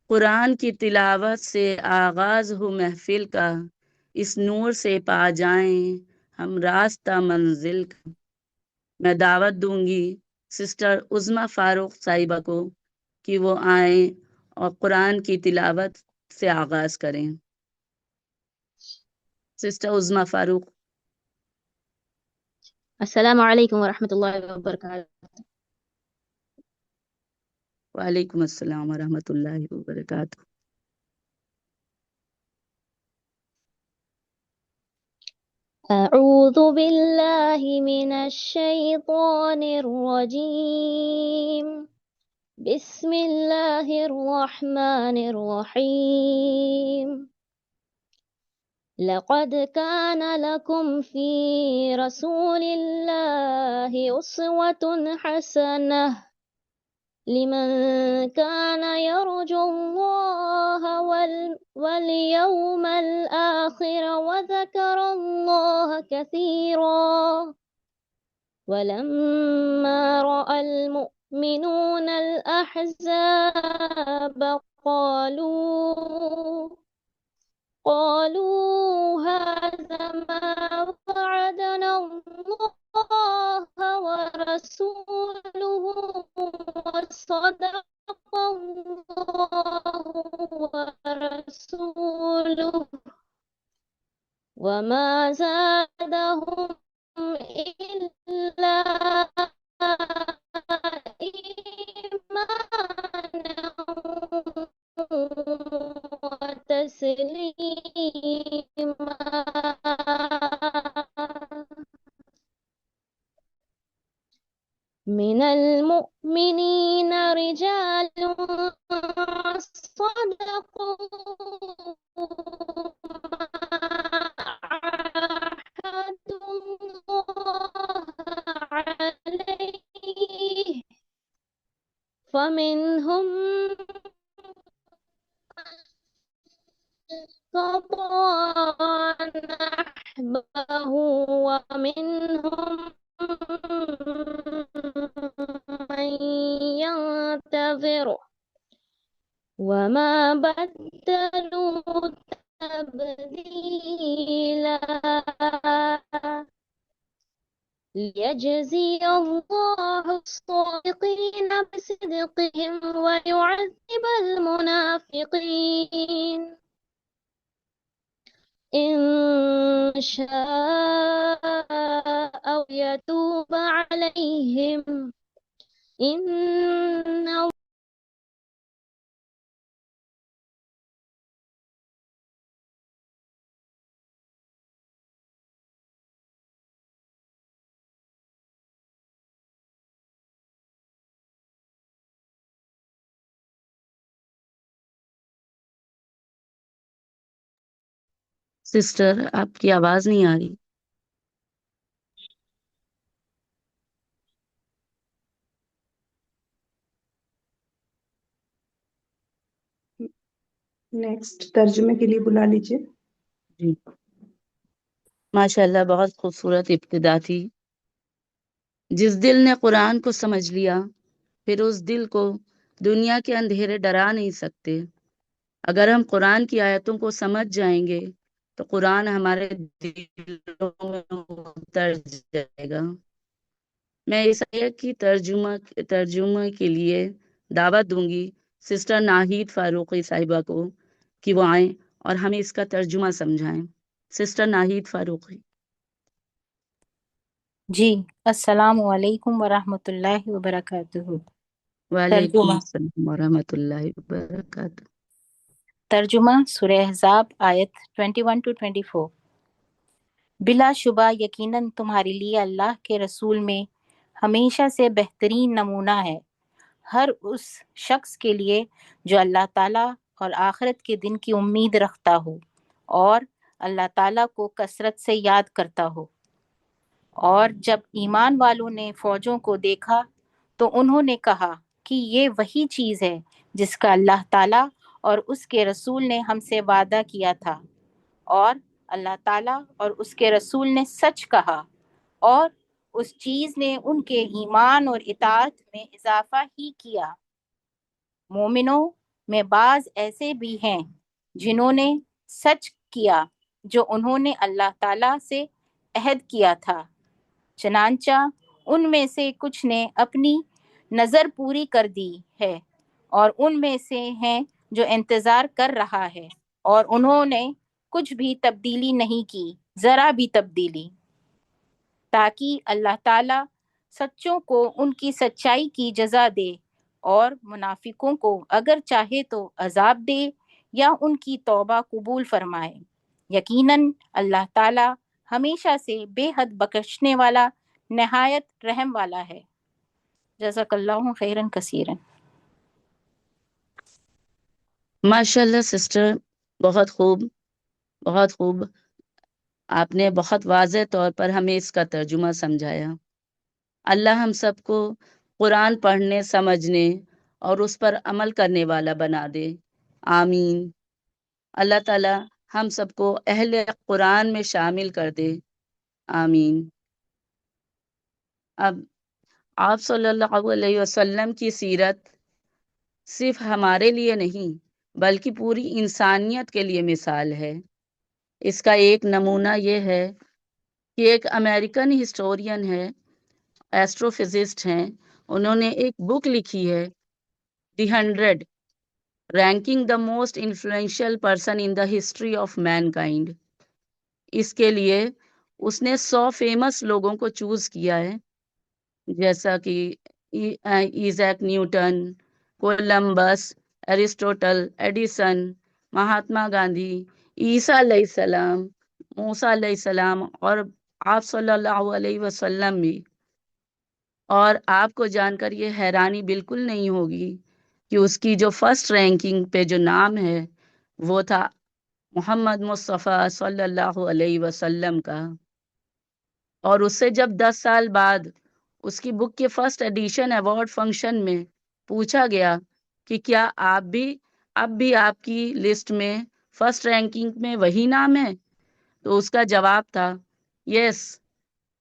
قرآن کی تلاوت سے آغاز ہو محفل کا، اس نور سے پا جائیں ہم راستہ منزل کا۔ میں دعوت دوں گی سسٹر عظمیٰ فاروق صاحبہ کو کہ وہ آئیں اور قرآن کی تلاوت سے آغاز کریں۔ سسٹر عظمیٰ فاروق۔ السلام علیکم ورحمۃ اللہ وبرکاتہ۔ وعلیکم السلام ورحمۃ اللہ وبرکاتہ۔ اعوذ باللہ من الشیطان الرجیم، بسم اللہ الرحمن الرحیم۔ لقد كان لكم في رسول الله أسوة حسنة لمن كان يرجو الله واليوم الآخر وذكر الله كثيرا، ولما رأى المؤمنون الأحزاب قالوا هذا ما وعدنا الله ورسوله وصدق الله ورسوله، وما زادهم إلا إيمانا وتسليما۔ من المؤمنين رجال صدقوا ما عاهدوا الله عليه، فمنهم قضى نحبه ومنهم من ينتظر وما بدلوا تبديلا، ليجزي الله الصادقين بصدقهم ويعذب المنافقين إن شاء أو يتوب عليهم إن سسٹر آپ کی آواز نہیں آ رہی۔ نیکسٹ ترجمے کے لیے بلا لیجیے۔ جی ماشاء اللہ، بہت خوبصورت ابتدا تھی۔ جس دل نے قرآن کو سمجھ لیا، پھر اس دل کو دنیا کے اندھیرے ڈرا نہیں سکتے۔ اگر ہم قرآن کی آیتوں کو سمجھ جائیں گے تو قرآن ہمارے دلوں میں اتر جائے گا۔ میں اس آیت کی ترجمہ کے لیے دعوت دوں گی سسٹر ناہید فاروقی صاحبہ کو کہ وہ آئیں اور ہمیں اس کا ترجمہ سمجھائیں۔ سسٹر ناہید فاروقی۔ جی، السلام علیکم ورحمۃ اللہ وبرکاتہ۔ وعلیکم السلام ورحمۃ اللہ وبرکاتہ۔ ترجمہ سورہ احزاب آیت 21-24۔ بلا شبہ یقیناً تمہارے لیے اللہ کے رسول میں ہمیشہ سے بہترین نمونہ ہے، ہر اس شخص کے لیے جو اللہ تعالیٰ اور آخرت کے دن کی امید رکھتا ہو اور اللہ تعالیٰ کو کثرت سے یاد کرتا ہو۔ اور جب ایمان والوں نے فوجوں کو دیکھا تو انہوں نے کہا کہ یہ وہی چیز ہے جس کا اللہ تعالیٰ اور اس کے رسول نے ہم سے وعدہ کیا تھا، اور اللہ تعالیٰ اور اس کے رسول نے سچ کہا، اور اس چیز نے ان کے ایمان اور اطاعت میں اضافہ ہی کیا۔ مومنوں، میں بعض ایسے بھی ہیں جنہوں نے سچ کیا جو انہوں نے اللہ تعالیٰ سے عہد کیا تھا، چنانچہ ان میں سے کچھ نے اپنی نظر پوری کر دی ہے اور ان میں سے ہیں جو انتظار کر رہا ہے، اور انہوں نے کچھ بھی تبدیلی نہیں کی، ذرا بھی تبدیلی، تاکہ اللہ تعالیٰ سچوں کو ان کی سچائی کی جزا دے اور منافقوں کو اگر چاہے تو عذاب دے یا ان کی توبہ قبول فرمائے۔ یقیناً اللہ تعالیٰ ہمیشہ سے بے حد بخشنے والا، نہایت رحم والا ہے۔ جزاک اللہ خیرن کثیرن۔ ماشاء اللہ سسٹر، بہت خوب، بہت خوب، آپ نے بہت واضح طور پر ہمیں اس کا ترجمہ سمجھایا۔ اللہ ہم سب کو قرآن پڑھنے، سمجھنے اور اس پر عمل کرنے والا بنا دے، آمین۔ اللہ تعالی ہم سب کو اہل قرآن میں شامل کر دے، آمین۔ اب آپ صلی اللہ علیہ وسلم کی سیرت صرف ہمارے لیے نہیں بلکہ پوری انسانیت کے لیے مثال ہے۔ اس کا ایک نمونہ یہ ہے کہ ایک امریکن ہسٹورین ہے، ایسٹرو فزسٹ ہیں، انہوں نے ایک بک لکھی ہے، the 100 ranking the most influential person in the history of mankind. اس کے لیے اس نے 100 فیمس لوگوں کو چوز کیا ہے، جیسا کہ Isaac Newton, Columbus, Aristotle, Edison, Mahatma Gandhi, عیسیٰ علیہ السلام، موسیٰ علیہ السلام، اور آپ صلی اللہ علیہ وسلم بھی۔ اور آپ کو جان کر یہ حیرانی بالکل نہیں ہوگی کہ اس کی جو فرسٹ رینکنگ پہ جو نام ہے وہ تھا محمد مصطفیٰ صلی اللہ علیہ وسلم کا۔ اور اس سے جب 10 سال بعد اس کی بک کے فرسٹ ایڈیشن ایوارڈ فنکشن میں پوچھا گیا کہ کیا اب بھی آپ کی لسٹ میں فرسٹ رینکنگ میں وہی نام ہے، تو اس کا جواب تھا yes,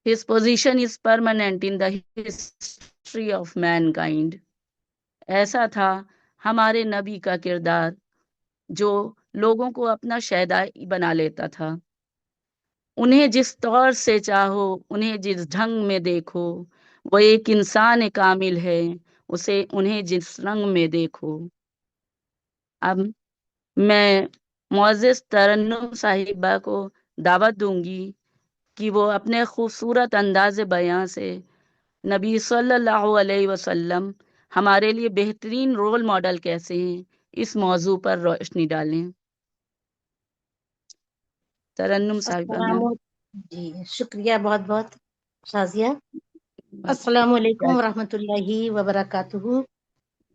his position is permanent in the history of mankind. ایسا تھا ہمارے نبی کا کردار، جو لوگوں کو اپنا شیدائی بنا لیتا تھا۔ انہیں جس طور سے چاہو، انہیں جس ڈھنگ میں دیکھو، وہ ایک انسان کامل ہے، انہیں جس رنگ میں دیکھو۔ اب میں معزز ترنم صاحبہ کو دعوت دوں گی کہ وہ اپنے خوبصورت انداز بیان سے نبی صلی اللہ علیہ وسلم ہمارے لیے بہترین رول ماڈل کیسے ہیں، اس موضوع پر روشنی ڈالیں۔ ترنم صاحبہ السلام، میم۔ جی شکریہ بہت بہت شازیہ۔ السلام علیکم ورحمۃ اللہ وبرکاتہ۔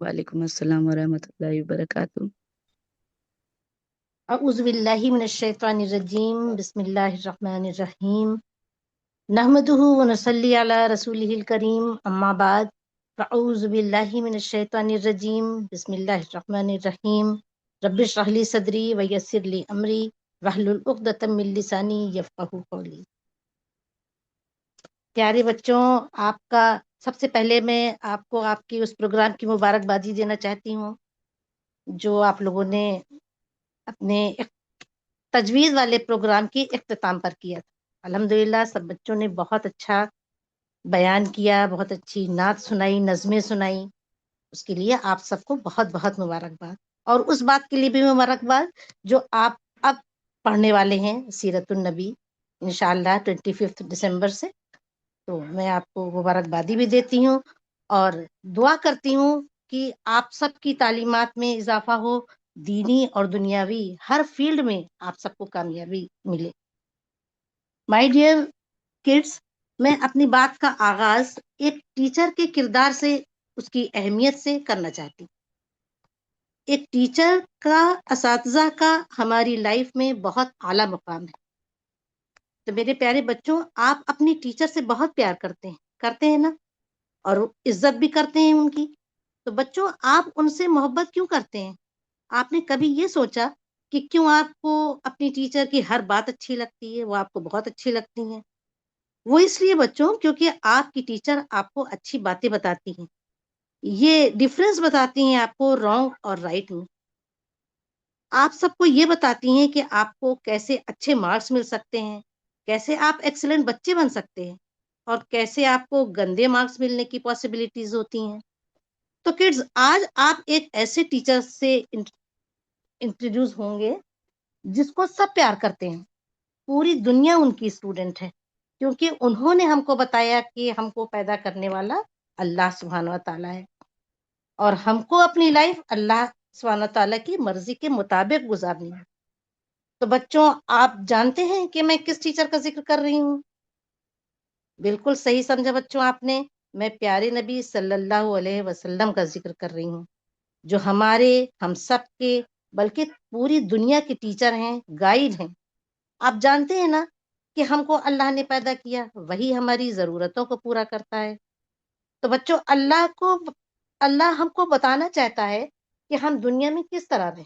وعلیکم السلام ورحمۃ اللہ وبرکاتہ۔ اعوذ باللہ من الشیطان الرجیم، بسم اللہ الرحمن الرحیم، نحمدہ ونصلی علی رسولہ الکریم، اما بعد، اعوذ باللہ من الشیطان الرجیم، بسم اللہ الرحمن الرحیم، رب اشرح لی صدری ویسر لی امری واحلل عقدۃ من لسانی یفقہوا قولی۔ پیارے بچوں، آپ کا سب سے پہلے میں آپ کو آپ کی اس پروگرام کی مبارکبادی دینا چاہتی ہوں جو آپ لوگوں نے اپنے تجویز والے پروگرام کی اختتام پر کیا تھا۔ الحمدللہ سب بچوں نے بہت اچھا بیان کیا، بہت اچھی نعت سنائی، نظمیں سنائی، اس کے لیے آپ سب کو بہت بہت مبارکباد۔ اور اس بات کے لیے بھی مبارکباد جو آپ اب پڑھنے والے ہیں، سیرت النبی، انشاءاللہ 25 دسمبر سے، تو میں آپ کو مبارکبادی بھی دیتی ہوں اور دعا کرتی ہوں کہ آپ سب کی تعلیمات میں اضافہ ہو، دینی اور دنیاوی ہر فیلڈ میں آپ سب کو کامیابی ملے۔ مائی ڈیئر کڈس، میں اپنی بات کا آغاز ایک ٹیچر کے کردار سے، اس کی اہمیت سے کرنا چاہتی ہوں۔ ایک ٹیچر کا، اساتذہ کا ہماری لائف میں بہت اعلیٰ مقام ہے۔ تو میرے پیارے بچوں، آپ اپنی ٹیچر سے بہت پیار کرتے ہیں نا، اور عزت بھی کرتے ہیں ان کی۔ تو بچوں، آپ ان سے محبت کیوں کرتے ہیں؟ آپ نے کبھی یہ سوچا کہ کیوں آپ کو اپنی ٹیچر کی ہر بات اچھی لگتی ہے، وہ آپ کو بہت اچھی لگتی ہیں؟ وہ اس لیے بچوں کیونکہ آپ کی ٹیچر آپ کو اچھی باتیں بتاتی ہیں، یہ ڈفرینس بتاتی ہیں آپ کو رانگ اور رائٹ میں۔ آپ سب کو یہ بتاتی ہیں کہ آپ کو کیسے اچھے مارکس مل سکتے ہیں، کیسے آپ ایکسلنٹ بچے بن سکتے ہیں، اور کیسے آپ کو گندے مارکس ملنے کی پاسبلٹیز ہوتی ہیں۔ تو کڈز، آج آپ ایک ایسے ٹیچر سے انٹروڈیوس ہوں گے جس کو سب پیار کرتے ہیں، پوری دنیا ان کی اسٹوڈنٹ ہے، کیونکہ انہوں نے ہم کو بتایا کہ ہم کو پیدا کرنے والا اللہ سبحانہ و تعالیٰ ہے، اور ہم کو اپنی لائف اللہ سبحانہ و تعالیٰ کی مرضی کے مطابق گزارنی ہے۔ تو بچوں، آپ جانتے ہیں کہ میں کس ٹیچر کا ذکر کر رہی ہوں؟ بالکل صحیح سمجھا بچوں آپ نے، میں پیارے نبی صلی اللہ علیہ وسلم کا ذکر کر رہی ہوں، جو ہمارے، ہم سب کے، بلکہ پوری دنیا کے ٹیچر ہیں، گائیڈ ہیں۔ آپ جانتے ہیں نا کہ ہم کو اللہ نے پیدا کیا، وہی ہماری ضرورتوں کو پورا کرتا ہے۔ تو بچوں، اللہ ہم کو بتانا چاہتا ہے کہ ہم دنیا میں کس طرح رہیں،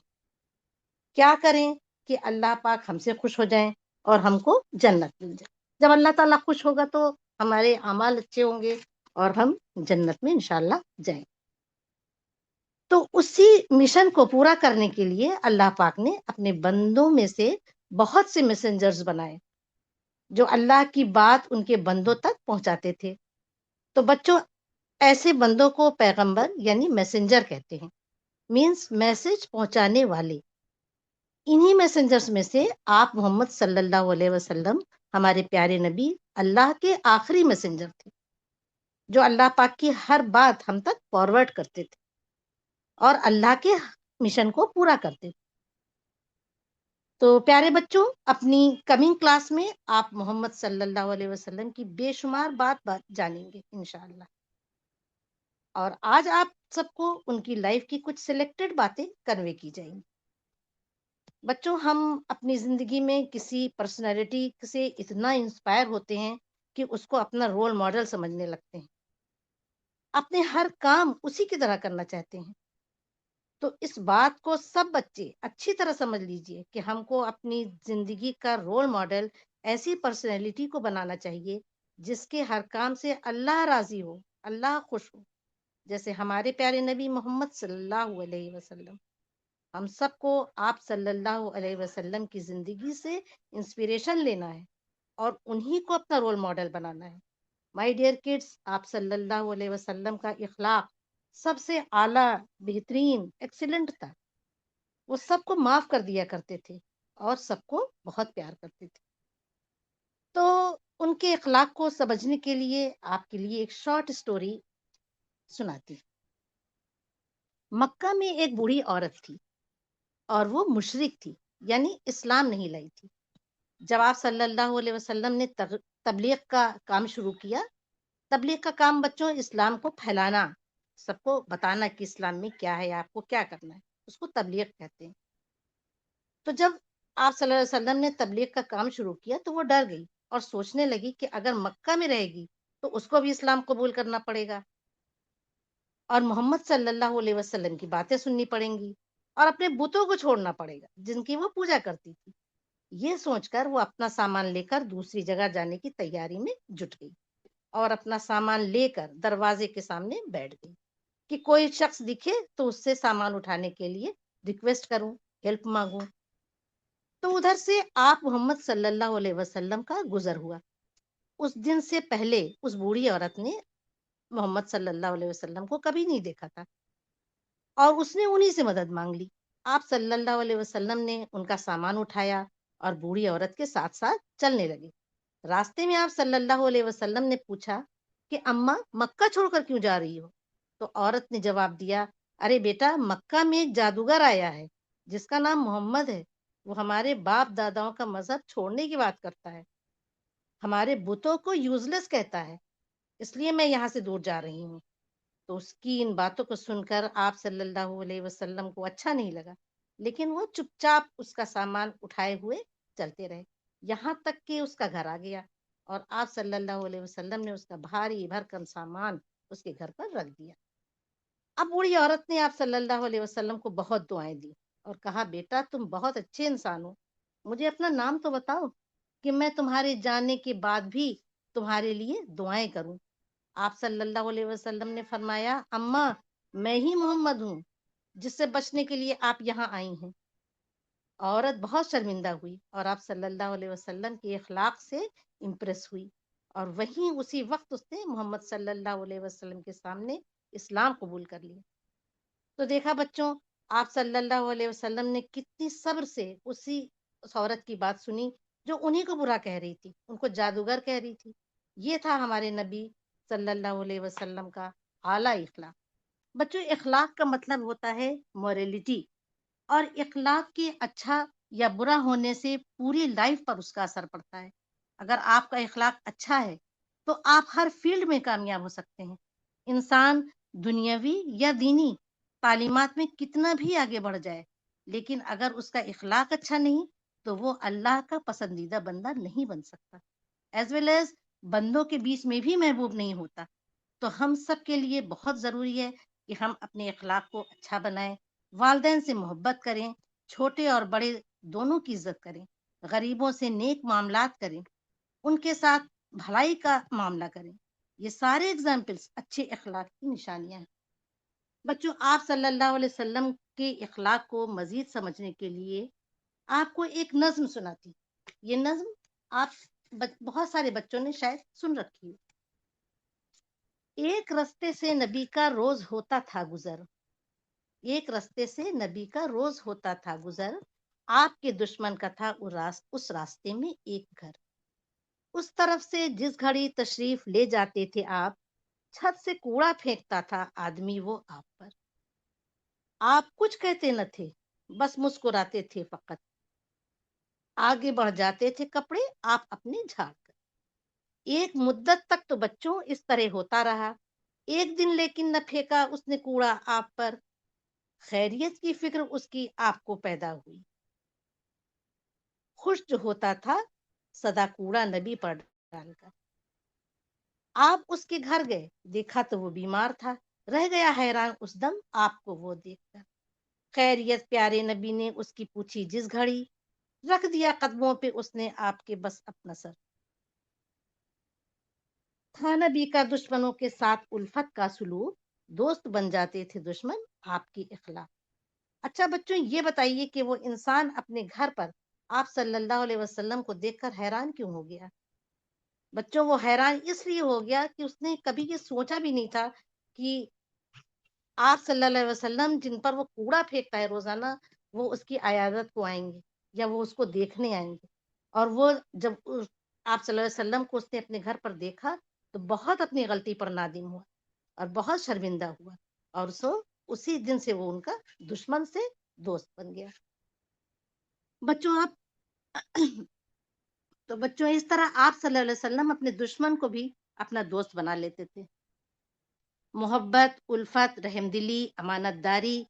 کیا کریں کہ اللہ پاک ہم سے خوش ہو جائیں اور ہم کو جنت مل جائے۔ جب اللہ تعالیٰ خوش ہوگا تو ہمارے اعمال اچھے ہوں گے اور ہم جنت میں انشاءاللہ جائیں۔ تو اسی مشن کو پورا کرنے کے لیے اللہ پاک نے اپنے بندوں میں سے بہت سے میسنجرز بنائے، جو اللہ کی بات ان کے بندوں تک پہنچاتے تھے۔ تو بچوں، ایسے بندوں کو پیغمبر یعنی میسنجر کہتے ہیں، مینس میسج پہنچانے والے۔ انہی میسنجرز میں سے آپ محمد صلی اللہ علیہ وسلم، ہمارے پیارے نبی، اللہ کے آخری میسنجر تھے، جو اللہ پاک کی ہر بات ہم تک فارورڈ کرتے تھے اور اللہ کے مشن کو پورا کرتے تھے۔ تو پیارے بچوں، اپنی کمنگ کلاس میں آپ محمد صلی اللہ علیہ وسلم کی بے شمار بات جانیں گے انشاءاللہ، اور آج آپ سب کو ان کی لائف کی کچھ سلیکٹڈ باتیں کنوے کی جائیں گی۔ بچوں، ہم اپنی زندگی میں کسی پرسنالٹی سے اتنا انسپائر ہوتے ہیں کہ اس کو اپنا رول ماڈل سمجھنے لگتے ہیں، اپنے ہر کام اسی کی طرح کرنا چاہتے ہیں۔ تو اس بات کو سب بچے اچھی طرح سمجھ لیجئے کہ ہم کو اپنی زندگی کا رول ماڈل ایسی پرسنالٹی کو بنانا چاہیے جس کے ہر کام سے اللہ راضی ہو، اللہ خوش ہو، جیسے ہمارے پیارے نبی محمد صلی اللہ علیہ وسلم۔ ہم سب کو آپ صلی اللہ علیہ وسلم کی زندگی سے انسپریشن لینا ہے اور انہی کو اپنا رول ماڈل بنانا ہے۔ مائی ڈیئر کڈس، آپ صلی اللہ علیہ وسلم کا اخلاق سب سے اعلیٰ، بہترین، ایکسیلنٹ تھا۔ وہ سب کو معاف کر دیا کرتے تھے اور سب کو بہت پیار کرتے تھے۔ تو ان کے اخلاق کو سمجھنے کے لیے آپ کے لیے ایک شارٹ سٹوری سناتی۔ مکہ میں ایک بوڑھی عورت تھی اور وہ مشرک تھی، یعنی اسلام نہیں لائی تھی۔ جب آپ صلی اللہ علیہ وسلم نے تبلیغ کا کام شروع کیا، تبلیغ کا کام بچوں اسلام کو پھیلانا، سب کو بتانا کہ اسلام میں کیا ہے، آپ کو کیا کرنا ہے، اس کو تبلیغ کہتے ہیں۔ تو جب آپ صلی اللہ علیہ وسلم نے تبلیغ کا کام شروع کیا تو وہ ڈر گئی اور سوچنے لگی کہ اگر مکہ میں رہے گی تو اس کو بھی اسلام قبول کرنا پڑے گا اور محمد صلی اللہ علیہ وسلم کی باتیں سننی پڑیں گی اور اپنے بتوں کو چھوڑنا پڑے گا جن کی وہ پوجا کرتی تھی۔ یہ سوچ کر وہ اپنا سامان لے کر دوسری جگہ جانے کی تیاری میں جٹ گئی اور اپنا سامان لے کر دروازے کے سامنے بیٹھ گئی کہ کوئی شخص دکھے تو اس سے سامان اٹھانے کے لیے ریکویسٹ کروں، ہیلپ مانگوں۔ تو ادھر سے آپ محمد صلی اللہ علیہ وسلم کا گزر ہوا۔ اس دن سے پہلے اس بوڑھی عورت نے محمد صلی اللہ علیہ وسلم کو کبھی نہیں دیکھا تھا اور اس نے انہی سے مدد مانگ لی۔ آپ صلی اللہ علیہ وسلم نے ان کا سامان اٹھایا اور بوڑھی عورت کے ساتھ ساتھ چلنے لگے۔ راستے میں آپ صلی اللہ علیہ وسلم نے پوچھا کہ اماں، مکہ چھوڑ کر کیوں جا رہی ہو؟ تو عورت نے جواب دیا، ارے بیٹا، مکہ میں ایک جادوگر آیا ہے جس کا نام محمد ہے، وہ ہمارے باپ داداؤں کا مذہب چھوڑنے کی بات کرتا ہے، ہمارے بتوں کو یوز لیس کہتا ہے، اس لیے میں یہاں سے دور جا رہی ہوں۔ تو اس کی ان باتوں کو سن کر آپ صلی اللہ علیہ وسلم کو اچھا نہیں لگا، لیکن وہ چپ چاپ اس کا سامان اٹھائے ہوئے چلتے رہے، یہاں تک کہ اس کا گھر آ گیا اور آپ صلی اللہ علیہ وسلم نے اس کا بھاری بھرکم سامان اس کے گھر پر رکھ دیا۔ اب بوڑھی عورت نے آپ صلی اللہ علیہ وسلم کو بہت دعائیں دی اور کہا، بیٹا، تم بہت اچھے انسان ہو، مجھے اپنا نام تو بتاؤ کہ میں تمہارے جانے کے بعد بھی تمہارے لیے دعائیں کروں۔ آپ صلی اللہ علیہ وسلم نے فرمایا، اماں، میں ہی محمد ہوں جس سے بچنے کے لیے آپ یہاں آئی ہیں۔ عورت بہت شرمندہ ہوئی اور آپ صلی اللہ علیہ وسلم کے اخلاق سے امپریس ہوئی، اور وہیں اسی وقت اس نے محمد صلی اللہ علیہ وسلم کے سامنے اسلام قبول کر لیا۔ تو دیکھا بچوں، آپ صلی اللہ علیہ وسلم نے کتنی صبر سے اس عورت کی بات سنی جو انہی کو برا کہہ رہی تھی، ان کو جادوگر کہہ رہی تھی۔ یہ تھا ہمارے نبی صلی اللہ علیہ وسلم کا اعلیٰ اخلاق۔ بچوں، اخلاق کا مطلب ہوتا ہے موریلٹی، اور اخلاق کے اچھا یا برا ہونے سے پوری لائف پر اس کا اثر پڑتا ہے۔ اگر آپ کا اخلاق اچھا ہے تو آپ ہر فیلڈ میں کامیاب ہو سکتے ہیں۔ انسان دنیاوی یا دینی تعلیمات میں کتنا بھی آگے بڑھ جائے، لیکن اگر اس کا اخلاق اچھا نہیں تو وہ اللہ کا پسندیدہ بندہ نہیں بن سکتا، ایز ویل ایز بندوں کے بیچ میں بھی محبوب نہیں ہوتا۔ تو ہم سب کے لیے بہت ضروری ہے کہ ہم اپنے اخلاق کو اچھا بنائیں، والدین سے محبت کریں، چھوٹے اور بڑے دونوں کی عزت کریں، غریبوں سے نیک معاملات کریں، ان کے ساتھ بھلائی کا معاملہ کریں۔ یہ سارے اگزامپلس اچھے اخلاق کی نشانیاں ہیں۔ بچوں، آپ صلی اللہ علیہ وسلم کے اخلاق کو مزید سمجھنے کے لیے آپ کو ایک نظم سناتی۔ یہ نظم آپ بہت سارے بچوں نے شاید سن رکھی ہے۔ ایک رستے سے نبی کا روز ہوتا تھا گزر، ایک رستے سے نبی کا روز ہوتا تھا گزر، آپ کے دشمن کا تھا اس راستے میں ایک گھر۔ اس طرف سے جس گھڑی تشریف لے جاتے تھے آپ، چھت سے کوڑا پھینکتا تھا آدمی وہ آپ پر۔ آپ کچھ کہتے نہ تھے، بس مسکراتے تھے فقط، آگے بڑھ جاتے تھے کپڑے آپ اپنے جھاڑ کر۔ ایک مدت تک تو بچوں اس طرح ہوتا رہا، ایک دن لیکن نہ پھینکا اس نے کوڑا آپ پر، خیریت کی فکر اس کی آپ کو پیدا ہوئی۔ خوش جو ہوتا تھا سدا کوڑا نبی پر ڈال کر۔ آپ اس کے گھر گئے، دیکھا تو وہ بیمار تھا، رہ گیا حیران اس دم آپ کو وہ دیکھ کر۔ خیریت پیارے نبی نے اس کی پوچھی جس گھڑی، رکھ دیا قدموں پہ اس نے آپ کے بس اپنا سر۔ تھا نبی کا دشمنوں کے ساتھ الفت کا سلوک، دوست بن جاتے تھے دشمن آپ کی اخلاق۔ اچھا بچوں، یہ بتائیے کہ وہ انسان اپنے گھر پر آپ صلی اللہ علیہ وسلم کو دیکھ کر حیران کیوں ہو گیا؟ بچوں، وہ حیران اس لیے ہو گیا کہ اس نے کبھی یہ سوچا بھی نہیں تھا کہ آپ صلی اللہ علیہ وسلم جن پر وہ کوڑا پھینکتا ہے روزانہ، وہ اس کی عیادت کو آئیں گے یا وہ اس کو دیکھنے آئیں گے۔ اور وہ جب آپ صلی اللہ علیہ وسلم کو اس نے اپنے گھر پر دیکھا تو بہت اپنی غلطی پر نادم ہوا اور بہت شرمندہ ہوا، اور اسی دن سے وہ ان کا دشمن سے دوست بن گیا۔ بچوں تو بچوں، اس طرح آپ صلی اللہ علیہ وسلم اپنے دشمن کو بھی اپنا دوست بنا لیتے تھے۔ محبت، الفت، رحم دلی، امانت داری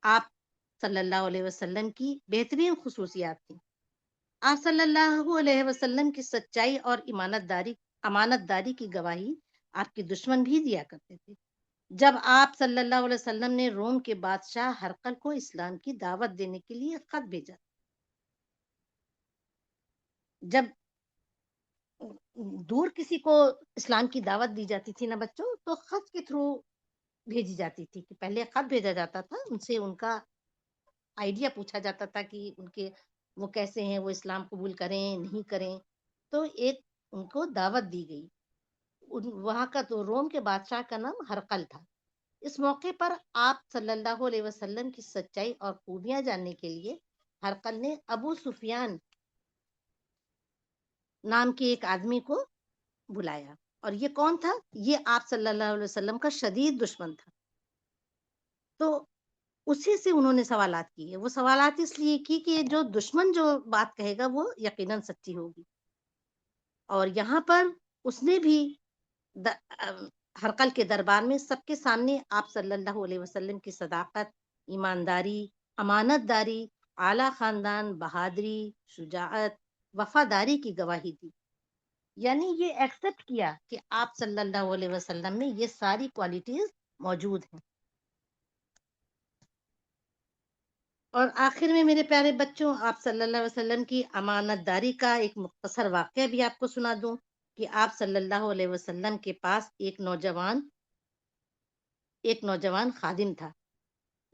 آپ صلی اللہ علیہ وسلم کی بہترین خصوصیات تھیں۔ آپ صلی اللہ علیہ وسلم کی سچائی اور امانت داری کی گواہی آپ کے دشمن بھی دیا کرتے تھے۔ جب آپ صلی اللہ علیہ وسلم نے روم کے بادشاہ ہرقل کو اسلام کی دعوت دینے کے لیے خط بھیجا، جب دور کسی کو اسلام کی دعوت دی جاتی تھی نا بچوں، تو خط کے تھرو بھیجی جاتی تھی، کہ پہلے خط بھیجا جاتا تھا، ان سے ان کا آئیڈیا پوچھا جاتا تھا کہ وہ کیسے ہیں، وہ اسلام قبول کریں نہیں کریں۔ تو ایک ان کو دعوت دی گئی، وہاں کا تو روم کے بادشاہ کا نام ہرقل تھا۔ اس موقع پر آپ صلی اللہ علیہ وسلم کی سچائی اور خوبیاں جاننے کے لیے ہرقل نے ابو سفیان نام کے ایک آدمی کو بلایا، اور یہ کون تھا؟ یہ آپ صلی اللہ علیہ وسلم کا شدید دشمن تھا۔ تو اسی سے انہوں نے سوالات کیے، وہ سوالات اس لیے کی کہ جو دشمن جو بات کہے گا وہ یقیناً سچی ہوگی۔ اور یہاں پر اس نے بھی ہرقل کے دربار میں سب کے سامنے آپ صلی اللہ علیہ وسلم کی صداقت، ایمانداری، امانت داری، اعلیٰ خاندان، بہادری، شجاعت، وفاداری کی گواہی دی۔ یعنی یہ ایکسپٹ کیا کہ آپ صلی اللہ علیہ وسلم میں یہ ساری کوالٹیز موجود ہیں۔ اور آخر میں میرے پیارے بچوں، آپ صلی اللہ علیہ وسلم کی امانت داری کا ایک مختصر واقعہ بھی آپ کو سنا دوں کہ آپ صلی اللہ علیہ وسلم کے پاس ایک نوجوان خادم تھا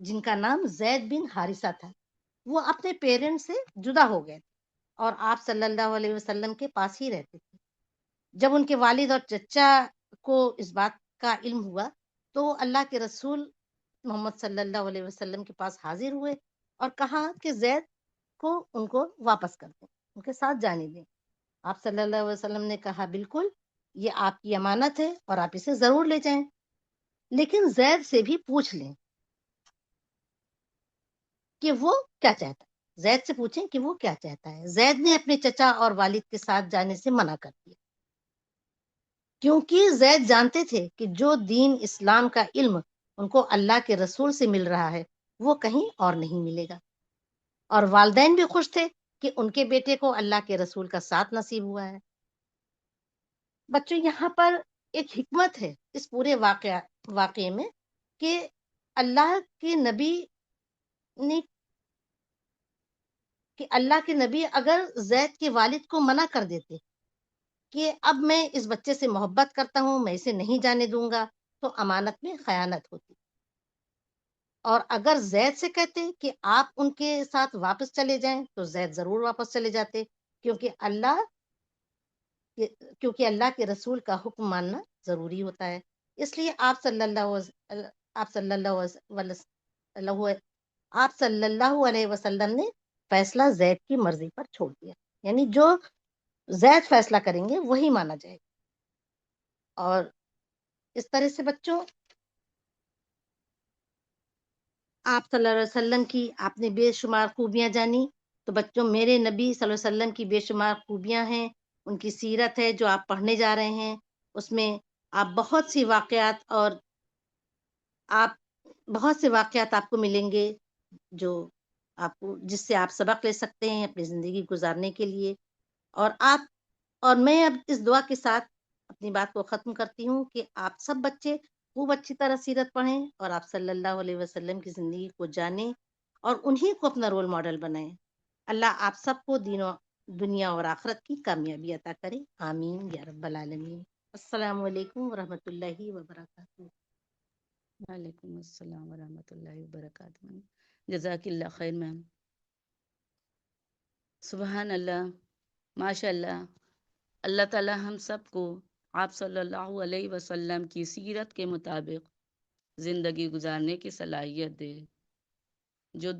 جن کا نام زید بن حارثہ تھا۔ وہ اپنے پیرنٹ سے جدا ہو گئے اور آپ صلی اللہ علیہ وسلم کے پاس ہی رہتے تھے. جب ان کے والد اور چچا کو اس بات کا علم ہوا تو اللہ کے رسول محمد صلی اللہ علیہ وسلم کے پاس حاضر ہوئے اور کہا کہ زید کو ان کو واپس کر دیں، ان کے ساتھ جانے دیں. آپ صلی اللہ علیہ وسلم نے کہا بالکل، یہ آپ کی امانت ہے اور آپ اسے ضرور لے جائیں، لیکن زید سے بھی پوچھ لیں کہ وہ کیا چاہتا ہے. زید سے پوچھیں کہ وہ کیا چاہتا ہے. زید نے اپنے چچا اور والد کے ساتھ جانے سے منع کر دیا، کیونکہ زید جانتے تھے کہ جو دین اسلام کا علم ان کو اللہ کے رسول سے مل رہا ہے وہ کہیں اور نہیں ملے گا. اور والدین بھی خوش تھے کہ ان کے بیٹے کو اللہ کے رسول کا ساتھ نصیب ہوا ہے. بچوں یہاں پر ایک حکمت ہے اس پورے واقعے میں کہ اللہ کے نبی نے کہ اللہ کے نبی اگر زید کے والد کو منع کر دیتے کہ اب میں اس بچے سے محبت کرتا ہوں، میں اسے نہیں جانے دوں گا، تو امانت میں خیانت ہوتی. اور اگر زید سے کہتے کہ آپ ان کے ساتھ واپس چلے جائیں تو زید ضرور واپس چلے جاتے، کیونکہ اللہ کے رسول کا حکم ماننا ضروری ہوتا ہے. اس لیے آپ صلی اللہ علیہ وسلم نے فیصلہ زید کی مرضی پر چھوڑ دیا، یعنی جو زید فیصلہ کریں گے وہی مانا جائے گا. اور اس طرح سے بچوں آپ صلی اللہ علیہ وسلم کی آپ نے بے شمار خوبیاں جانی، تو بچوں میرے نبی صلی اللہ علیہ وسلم کی بے شمار خوبیاں ہیں، ان کی سیرت ہے جو آپ پڑھنے جا رہے ہیں. اس میں آپ بہت سے واقعات آپ کو ملیں گے جو آپ کو جس سے آپ سبق لے سکتے ہیں اپنی زندگی گزارنے کے لیے. اور میں اب اس دعا کے ساتھ اپنی بات کو ختم کرتی ہوں کہ آپ سب بچے خوب اچھی طرح سیرت پڑھیں اور آپ صلی اللہ علیہ وسلم کی زندگی کو جانیں اور انہی کو اپنا رول ماڈل بنائیں. اللہ آپ سب کو دنیا اور آخرت کی کامیابی عطا کرے، آمین یا رب العالمین. السلام علیکم ورحمۃ اللہ وبرکاتہ. وعلیکم السلام ورحمۃ اللہ وبرکاتہ. جزاک اللہ خیر میم. سبحان اللہ، ماشاء اللہ. اللہ تعالی ہم سب کو آپ صلی اللہ علیہ وسلم کی سیرت کے مطابق زندگی گزارنے کی صلاحیت دے. جو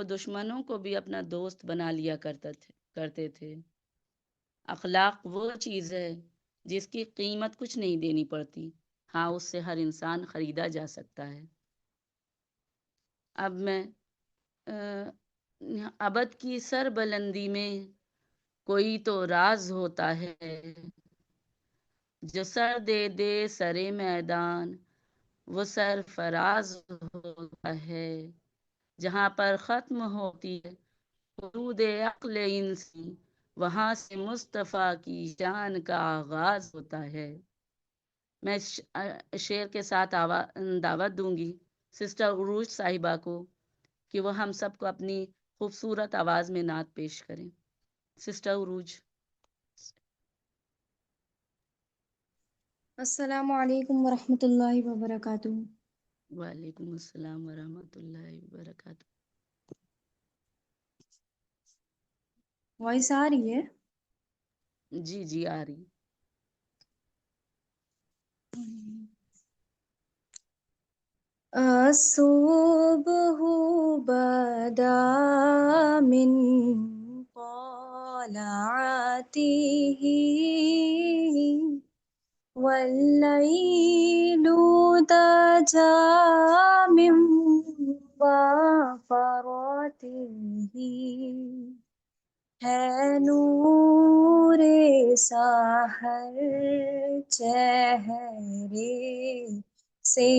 دشمنوں کو بھی اپنا دوست بنا لیا کرتے تھے. اخلاق وہ چیز ہے جس کی قیمت کچھ نہیں دینی پڑتی، ہاں اس سے ہر انسان خریدا جا سکتا ہے. اب میں ابد کی سر بلندی میں کوئی تو راز ہوتا ہے، جو سر دے دے سرے میدان وہ سر فراز ہوتا ہے. جہاں پر ختم ہوتی ہے حدود عقل انسی وہاں سے مصطفیٰ کی شان کا آغاز ہوتا ہے. میں شعر کے ساتھ دعوت دوں گی سسٹر عروج صاحبہ کو کہ وہ ہم سب کو اپنی خوبصورت آواز میں نعت پیش کریں. سسٹر عروج. السلام علیکم ورحمۃ اللہ وبرکاتہ. وعلیکم السلام ورحمۃ اللہ وبرکاتہ. وائس آ رہی ہے؟ جی جی آ رہی. الصبح بدا من طلعته والليل دجى من ضفراته ہے نور سحر چہرے سے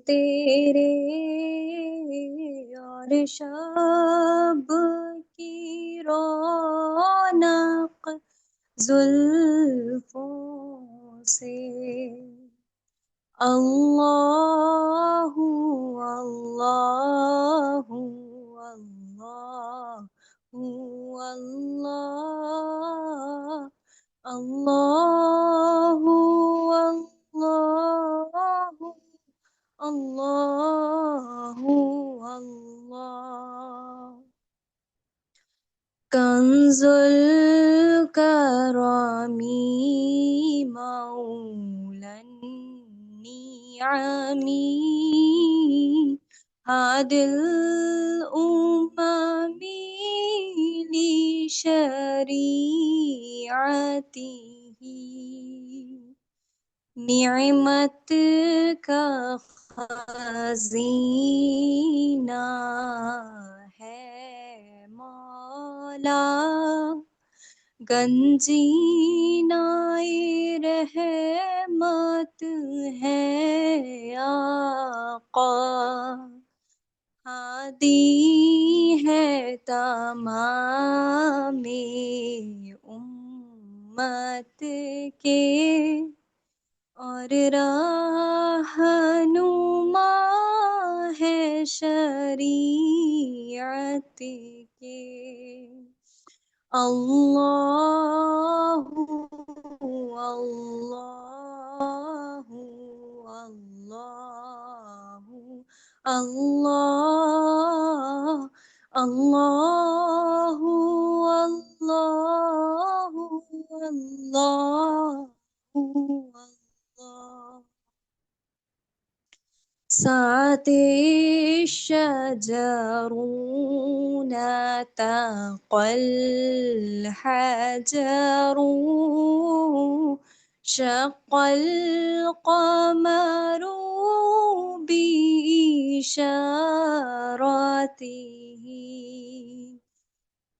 تیرے اور شب کی رونق زلفوں سے. اللہ اللہ اللہ اللہ اللہ اللہ اللہ اللہ. کنز الکرام مولا النعم هادي الأمم لشريعته نعمت کا خزینہ ہے مولا گنجینہ رحمت ہے آقا ہادی ہے تمام امت کے اور رہنما ہے شریعت کے اللہ اللہ اللہ اللہ اللہ اللہ اللہ اللہ سعت الشجرون تقى الحجر شق القمر بإشارته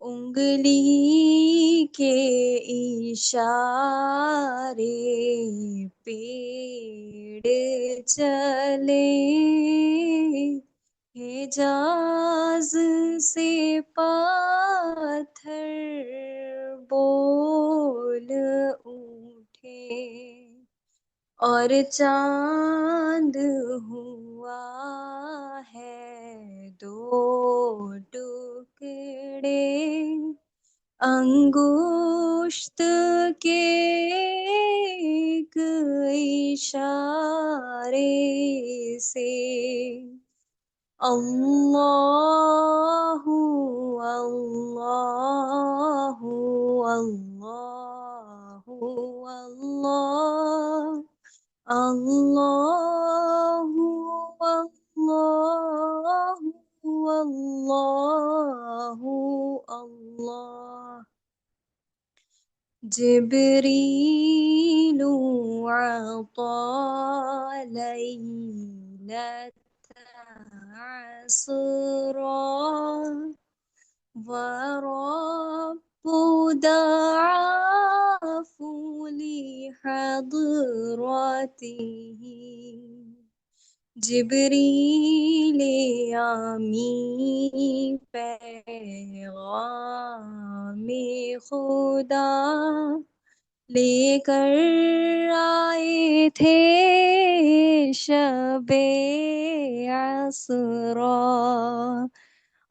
انگلی کے اشارے پیڑ چلے حجاز سے پتھر بول اٹھے اور چاند ہوا ہے دو ٹکڑے انگشت کے ایک اشارے سے اللہ اللہ اللہ اللہ اللہ اللہ اللہ جبریل عطا لیلة عسرا ورب دعاه لحضرته جبریل امی پیغام خدا لے کر آئے تھے شب اسریٰ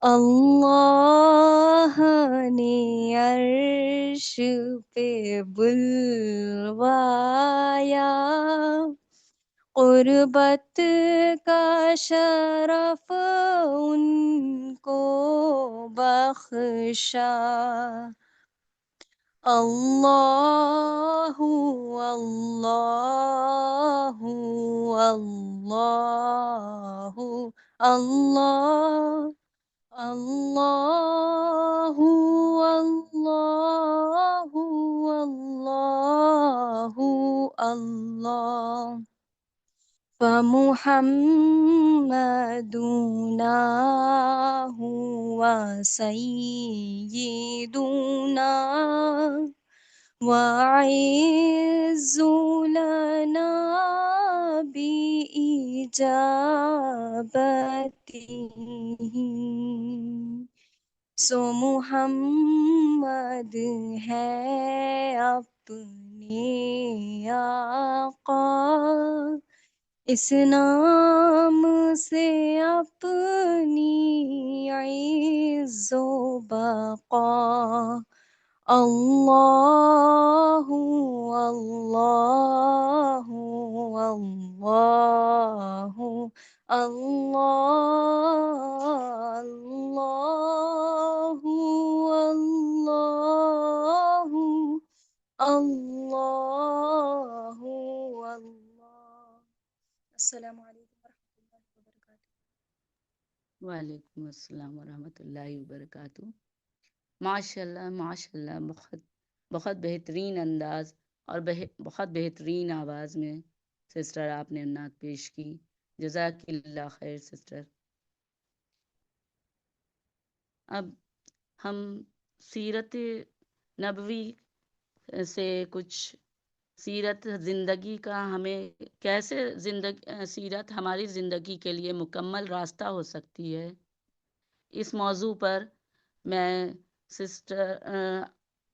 اللہ نے عرش پہ بلوایا قربت کا شرف ان کو بخشا اللہ اللہ اللہ اللہ اللہ اللہ اللہ اللہ فمحمدنا هو سيدنا وعز لنا بإجابته سو محمد ہے اپنے آقا اس نام سے اپنی عز و بقا اللہ اللہ اللہ اللہ اللہ السلام علیکم ورحمۃ اللہ وبرکاتہ۔ وعلیکم السلام ورحمۃ اللہ وبرکاتہ۔ ماشاء اللہ ماشاء اللہ، بہت بہت بہترین انداز اور بہت بہترین آواز میں سسٹر آپ نے نعت پیش کی، جزاک اللہ خیر سسٹر۔ اب ہم سیرت نبوی سے کچھ سیرت زندگی کا ہمیں کیسے سیرت ہماری زندگی کے لیے مکمل راستہ ہو سکتی ہے، اس موضوع پر میں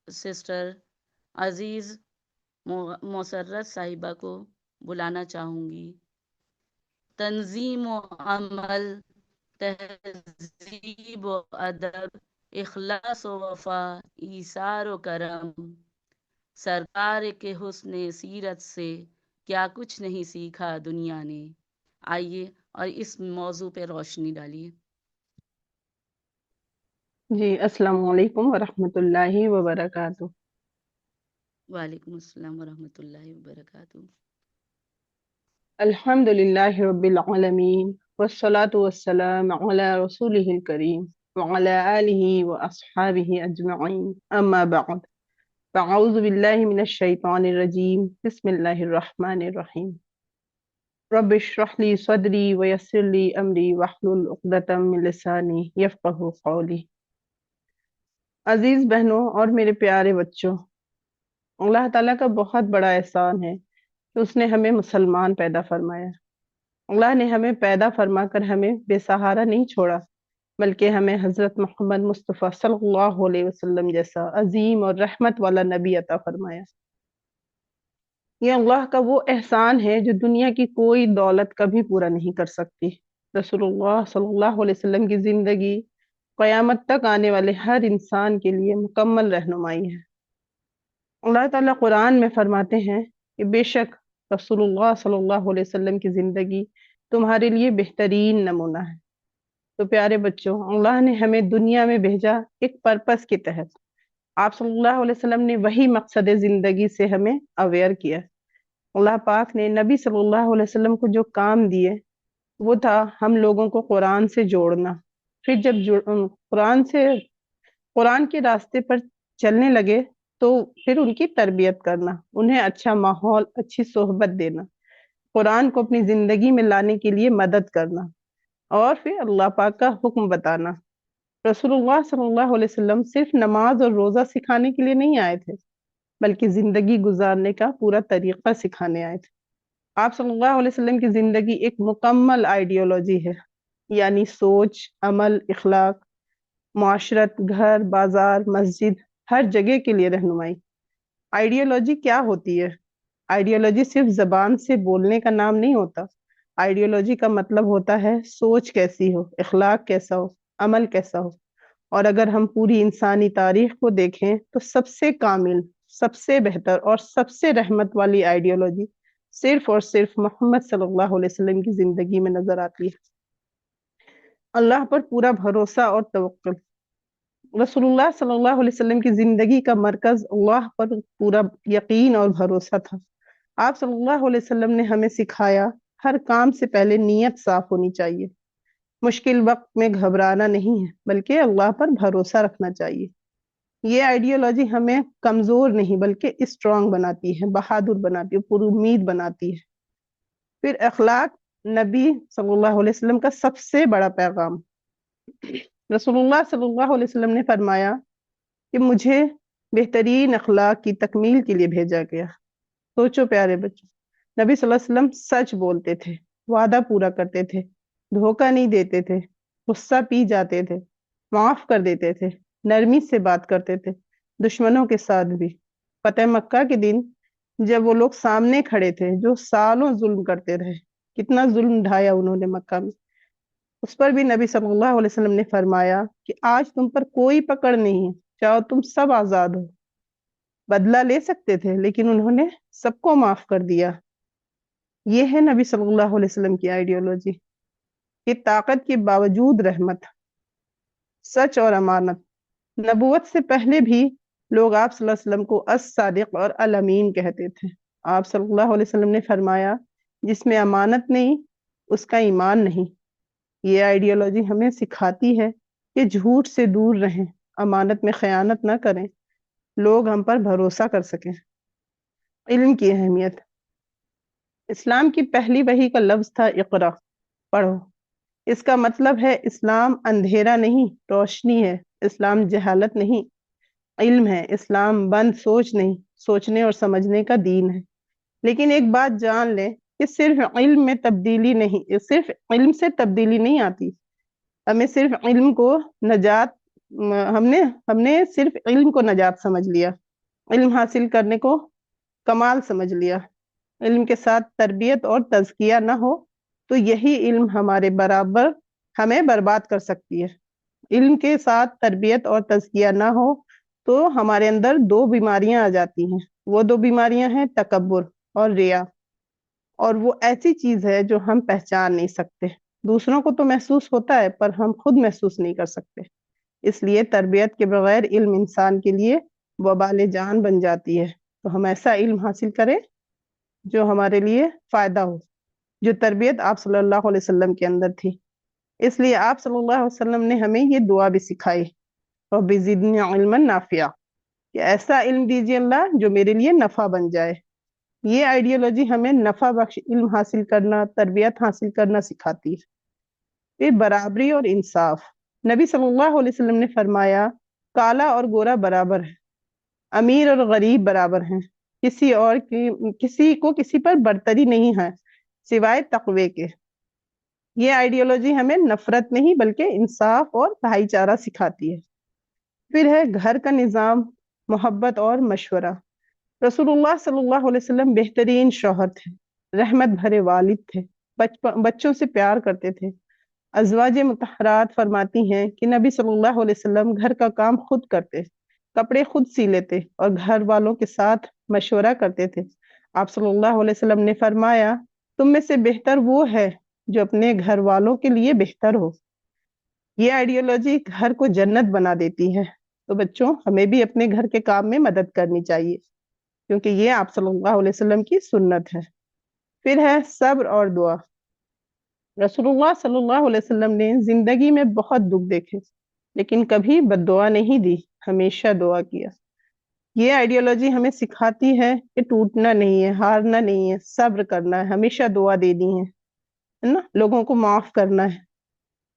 سسٹر عزیز مسرت صاحبہ کو بلانا چاہوں گی۔ تنظیم و عمل، تہذیب و ادب، اخلاص و وفا، ایثار و کرم، سرکار کے حسن سیرت سے کیا کچھ نہیں سیکھا دنیا نے۔ آئیے اور اس موضوع پہ روشنی ڈالیے۔ جی السلام علیکم ورحمۃ اللہ وبرکاتہ۔ وعلیکم السلام ورحمۃ اللہ وبرکاتہ۔ الحمد للہ رب العالمین والصلاة والسلام علی رسولہ الکریم وعلی آلہ واصحابہ اجمعین، اما بعد، فاعوذ باللہ من الشیطان الرجیم، بسم اللہ الرحمن الرحیم۔ رب اشرح لی صدری ویسر لی امری واحلل عقدۃ من لسانی یفقہوا قولی۔ عزیز بہنوں اور میرے پیارے بچوں، اللہ تعالیٰ کا بہت بڑا احسان ہے کہ اس نے ہمیں مسلمان پیدا فرمایا۔ اللہ نے ہمیں پیدا فرما کر ہمیں بے سہارا نہیں چھوڑا، بلکہ ہمیں حضرت محمد مصطفیٰ صلی اللہ علیہ وسلم جیسا عظیم اور رحمت والا نبی عطا فرمایا۔ یہ اللہ کا وہ احسان ہے جو دنیا کی کوئی دولت کبھی پورا نہیں کر سکتی۔ رسول اللہ صلی اللہ علیہ وسلم کی زندگی قیامت تک آنے والے ہر انسان کے لیے مکمل رہنمائی ہے۔ اللہ تعالیٰ قرآن میں فرماتے ہیں کہ بے شک رسول اللہ صلی اللہ علیہ وسلم کی زندگی تمہارے لیے بہترین نمونہ ہے۔ تو پیارے بچوں، اللہ نے ہمیں دنیا میں بھیجا ایک پرپس کے تحت۔ آپ صلی اللہ علیہ وسلم نے وہی مقصد زندگی سے ہمیں اویئر کیا۔ اللہ پاک نے نبی صلی اللہ علیہ وسلم کو جو کام دیے وہ تھا ہم لوگوں کو قرآن سے جوڑنا۔ پھر جب قرآن کے راستے پر چلنے لگے تو پھر ان کی تربیت کرنا، انہیں اچھا ماحول، اچھی صحبت دینا، قرآن کو اپنی زندگی میں لانے کے لیے مدد کرنا، اور پھر اللہ پاک کا حکم بتانا۔ رسول اللہ صلی اللہ علیہ وسلم صرف نماز اور روزہ سکھانے کے لیے نہیں آئے تھے، بلکہ زندگی گزارنے کا پورا طریقہ سکھانے آئے تھے۔ آپ صلی اللہ علیہ وسلم کی زندگی ایک مکمل آئیڈیالوجی ہے، یعنی سوچ، عمل، اخلاق، معاشرت، گھر، بازار، مسجد، ہر جگہ کے لیے رہنمائی۔ آئیڈیالوجی کیا ہوتی ہے؟ آئیڈیالوجی صرف زبان سے بولنے کا نام نہیں ہوتا۔ آئیڈیالوجی کا مطلب ہوتا ہے سوچ کیسی ہو، اخلاق کیسا ہو، عمل کیسا ہو۔ اور اگر ہم پوری انسانی تاریخ کو دیکھیں تو سب سے کامل، سب سے بہتر اور سب سے رحمت والی آئیڈیالوجی صرف اور صرف محمد صلی اللہ علیہ وسلم کی زندگی میں نظر آتی ہے۔ اللہ پر پورا بھروسہ اور توکل۔ رسول اللہ صلی اللہ علیہ وسلم کی زندگی کا مرکز اللہ پر پورا یقین اور بھروسہ تھا۔ آپ صلی اللہ علیہ وسلم نے ہمیں سکھایا ہر کام سے پہلے نیت صاف ہونی چاہیے، مشکل وقت میں گھبرانا نہیں ہے بلکہ اللہ پر بھروسہ رکھنا چاہیے۔ یہ آئیڈیالوجی ہمیں کمزور نہیں بلکہ اسٹرانگ بناتی ہے، بہادر بناتی ہے، پر امید بناتی ہے۔ پھر اخلاق نبی صلی اللہ علیہ وسلم کا سب سے بڑا پیغام۔ رسول اللہ صلی اللہ علیہ وسلم نے فرمایا کہ مجھے بہترین اخلاق کی تکمیل کے لیے بھیجا گیا۔ سوچو پیارے بچوں، نبی صلی اللہ علیہ وسلم سچ بولتے تھے، وعدہ پورا کرتے تھے، دھوکہ نہیں دیتے تھے، غصہ پی جاتے تھے، معاف کر دیتے تھے، نرمی سے بات کرتے تھے، دشمنوں کے ساتھ بھی۔ فتح مکہ کے دن جب وہ لوگ سامنے کھڑے تھے جو سالوں ظلم کرتے رہے، کتنا ظلم ڈھایا انہوں نے مکہ میں، اس پر بھی نبی صلی اللہ علیہ وسلم نے فرمایا کہ آج تم پر کوئی پکڑ نہیں ہے، چاہو تم سب آزاد ہو۔ بدلہ لے سکتے تھے لیکن انہوں نے سب کو معاف کر دیا۔ یہ ہے نبی صلی اللہ علیہ وسلم کی آئیڈیالوجی کہ طاقت کے باوجود رحمت، سچ اور امانت۔ نبوت سے پہلے بھی لوگ آپ صلی اللہ علیہ وسلم کو الصادق اور الامین کہتے تھے۔ آپ صلی اللہ علیہ وسلم نے فرمایا جس میں امانت نہیں اس کا ایمان نہیں۔ یہ آئیڈیالوجی ہمیں سکھاتی ہے کہ جھوٹ سے دور رہیں، امانت میں خیانت نہ کریں، لوگ ہم پر بھروسہ کر سکیں۔ علم کی اہمیت۔ اسلام کی پہلی وحی کا لفظ تھا اقرا، پڑھو۔ اس کا مطلب ہے اسلام اندھیرا نہیں، روشنی ہے۔ اسلام جہالت نہیں، علم ہے۔ اسلام بند سوچ نہیں، سوچنے اور سمجھنے کا دین ہے۔ لیکن ایک بات جان لیں کہ صرف علم سے تبدیلی نہیں آتی۔ ہمیں صرف علم کو نجات ہم نے صرف علم کو نجات سمجھ لیا، علم حاصل کرنے کو کمال سمجھ لیا۔ علم کے ساتھ تربیت اور تزکیہ نہ ہو تو یہی علم ہمارے برابر ہمیں برباد کر سکتی ہے۔ علم کے ساتھ تربیت اور تزکیہ نہ ہو تو ہمارے اندر دو بیماریاں آ جاتی ہیں۔ وہ دو بیماریاں ہیں تکبر اور ریا، اور وہ ایسی چیز ہے جو ہم پہچان نہیں سکتے۔ دوسروں کو تو محسوس ہوتا ہے پر ہم خود محسوس نہیں کر سکتے۔ اس لیے تربیت کے بغیر علم انسان کے لیے وبال جان بن جاتی ہے۔ تو ہم ایسا علم حاصل کریں جو ہمارے لیے فائدہ ہو، جو تربیت آپ صلی اللہ علیہ وسلم کے اندر تھی۔ اس لیے آپ صلی اللہ علیہ وسلم نے ہمیں یہ دعا بھی سکھائی، رب زدنی علما نافعا، کہ ایسا علم دیجیے اللہ جو میرے لیے نفع بن جائے۔ یہ آئیڈیالوجی ہمیں نفع بخش علم حاصل کرنا، تربیت حاصل کرنا سکھاتی ہے۔ پھر برابری اور انصاف۔ نبی صلی اللہ علیہ وسلم نے فرمایا کالا اور گورا برابر ہے، امیر اور غریب برابر ہیں، کسی کو کسی پر برتری نہیں ہے سوائے تقوی کے۔ یہ آئیڈیالوجی ہمیں نفرت نہیں بلکہ انصاف اور بھائی چارہ سکھاتی ہے۔ پھر ہے گھر کا نظام، محبت اور مشورہ۔ رسول اللہ صلی اللہ علیہ وسلم بہترین شوہر تھے، رحمت بھرے والد تھے، بچوں سے پیار کرتے تھے۔ ازواج مطہرات فرماتی ہیں کہ نبی صلی اللہ علیہ وسلم گھر کا کام خود کرتے، کپڑے خود سی لیتے اور گھر والوں کے ساتھ مشورہ کرتے تھے۔ آپ صلی اللہ علیہ وسلم نے فرمایا تم میں سے بہتر وہ ہے جو اپنے گھر والوں کے لیے بہتر ہو۔ یہ آئیڈیالوجی گھر کو جنت بنا دیتی ہے۔ تو بچوں ہمیں بھی اپنے گھر کے کام میں مدد کرنی چاہیے، کیونکہ یہ آپ صلی اللہ علیہ وسلم کی سنت ہے۔ پھر ہے صبر اور دعا۔ رسول اللہ صلی اللہ علیہ وسلم نے زندگی میں بہت دکھ دیکھے لیکن کبھی بد دعا نہیں دی، ہمیشہ دعا کیا۔ یہ آئیڈیالوجی ہمیں سکھاتی ہے کہ ٹوٹنا نہیں ہے، ہارنا نہیں ہے، صبر کرنا ہے، ہمیشہ دعا دینی ہے نا، لوگوں کو معاف کرنا ہے۔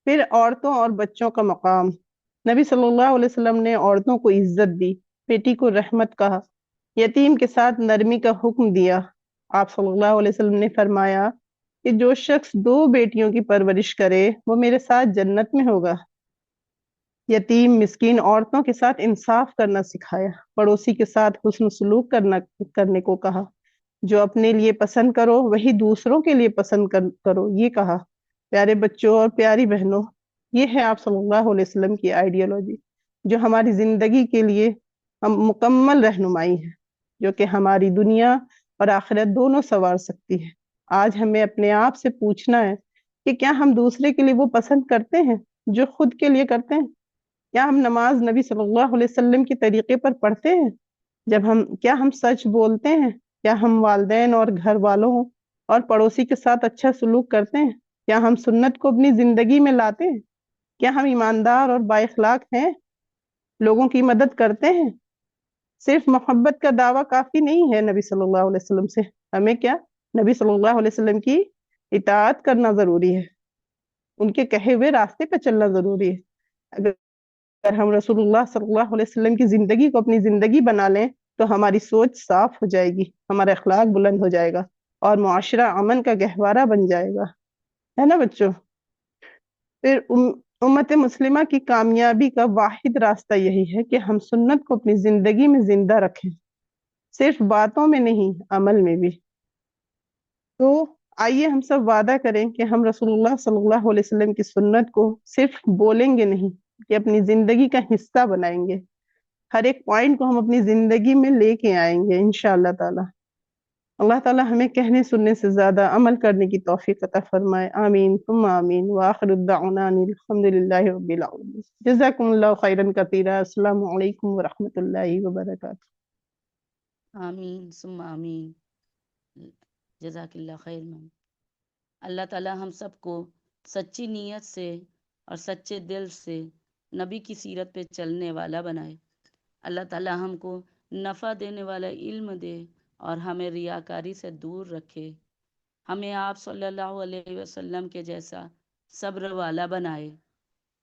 پھر عورتوں اور بچوں کا مقام۔ نبی صلی اللہ علیہ وسلم نے عورتوں کو عزت دی، بیٹی کو رحمت کہا، یتیم کے ساتھ نرمی کا حکم دیا۔ آپ صلی اللہ علیہ وسلم نے فرمایا کہ جو شخص 2 بیٹیوں کی پرورش کرے وہ میرے ساتھ جنت میں ہوگا۔ یتیم مسکین عورتوں کے ساتھ انصاف کرنا سکھایا، پڑوسی کے ساتھ حسن سلوک کرنے کو کہا، جو اپنے لیے پسند کرو وہی دوسروں کے لیے پسند کرو یہ کہا۔ پیارے بچوں اور پیاری بہنوں، یہ ہے آپ صلی اللہ علیہ وسلم کی آئیڈیالوجی جو ہماری زندگی کے لیے مکمل رہنمائی ہے، جو کہ ہماری دنیا اور آخرت دونوں سنوار سکتی ہے۔ آج ہمیں اپنے آپ سے پوچھنا ہے کہ کیا ہم دوسرے کے لیے وہ پسند کرتے ہیں جو خود کے لیے کرتے ہیں؟ کیا ہم نماز نبی صلی اللہ علیہ وسلم کے طریقے پر پڑھتے ہیں؟ کیا ہم سچ بولتے ہیں؟ کیا ہم والدین اور گھر والوں اور پڑوسی کے ساتھ اچھا سلوک کرتے ہیں؟ کیا ہم سنت کو اپنی زندگی میں لاتے ہیں؟ کیا ہم ایماندار اور با اخلاق ہیں؟ لوگوں کی مدد کرتے ہیں؟ صرف محبت کا دعویٰ کافی نہیں ہے نبی صلی اللہ علیہ وسلم سے، ہمیں کیا نبی صلی اللہ علیہ وسلم کی اطاعت کرنا ضروری ہے، ان کے کہے ہوئے راستے پہ چلنا ضروری ہے۔ اگر ہم رسول اللہ صلی اللہ علیہ وسلم کی زندگی کو اپنی زندگی بنا لیں تو ہماری سوچ صاف ہو جائے گی، ہمارا اخلاق بلند ہو جائے گا اور معاشرہ امن کا گہوارہ بن جائے گا، ہے نا بچوں؟ پھر امت مسلمہ کی کامیابی کا واحد راستہ یہی ہے کہ ہم سنت کو اپنی زندگی میں زندہ رکھیں، صرف باتوں میں نہیں عمل میں بھی۔ تو آئیے ہم سب وعدہ کریں کہ ہم رسول اللہ صلی اللہ علیہ وسلم کی سنت کو صرف بولیں گے نہیں کہ اپنی زندگی کا حصہ بنائیں گے، ہر ایک پوائنٹ کو ہم اپنی زندگی میں لے کے آئیں گے انشاءاللہ تعالی۔ اللہ تعالی ہمیں کہنے سننے سے زیادہ عمل کرنے کی توفیق عطا فرمائے، آمین ثم آمین، وآخر الدعوانا الحمدللہ رب العالمین۔ جزاکم اللہ خیرا کثیرا، السلام علیکم ورحمۃ اللہ وبرکاتہ۔ آمین ثم آمین، جزاک اللہ خیر میم۔ اللہ تعالی ہم سب کو سچی نیت سے اور سچے دل سے نبی کی سیرت پہ چلنے والا بنائے۔ اللہ تعالی ہم کو نفع دینے والا علم دے اور ہمیں ریاکاری سے دور رکھے۔ ہمیں آپ صلی اللہ علیہ وسلم کے جیسا صبر والا بنائے،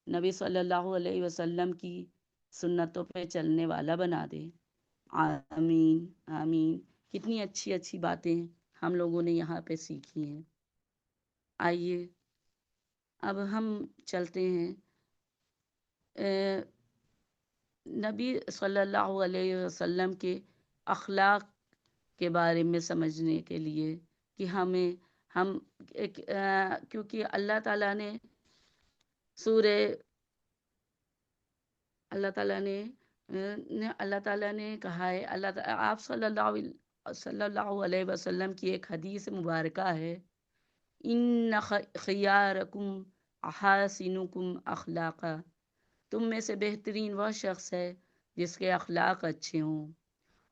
نبی صلی اللہ علیہ وسلم کی سنتوں پہ چلنے والا بنا دے۔ آمین آمین۔ کتنی اچھی اچھی باتیں ہم لوگوں نے یہاں پہ سیکھی ہیں۔ آئیے اب ہم چلتے ہیں نبی صلی اللہ علیہ وسلم کے اخلاق کے بارے میں سمجھنے کے لیے کہ ہم کیونکہ اللہ تعالیٰ نے اللہ تعالیٰ نے کہا ہے، آپ صلی اللہ علیہ وسلم کی ایک حدیث مبارکہ ہے، ان خیارکم احاسنکم اخلاقا، تم میں سے بہترین وہ شخص ہے جس کے اخلاق اچھے ہوں۔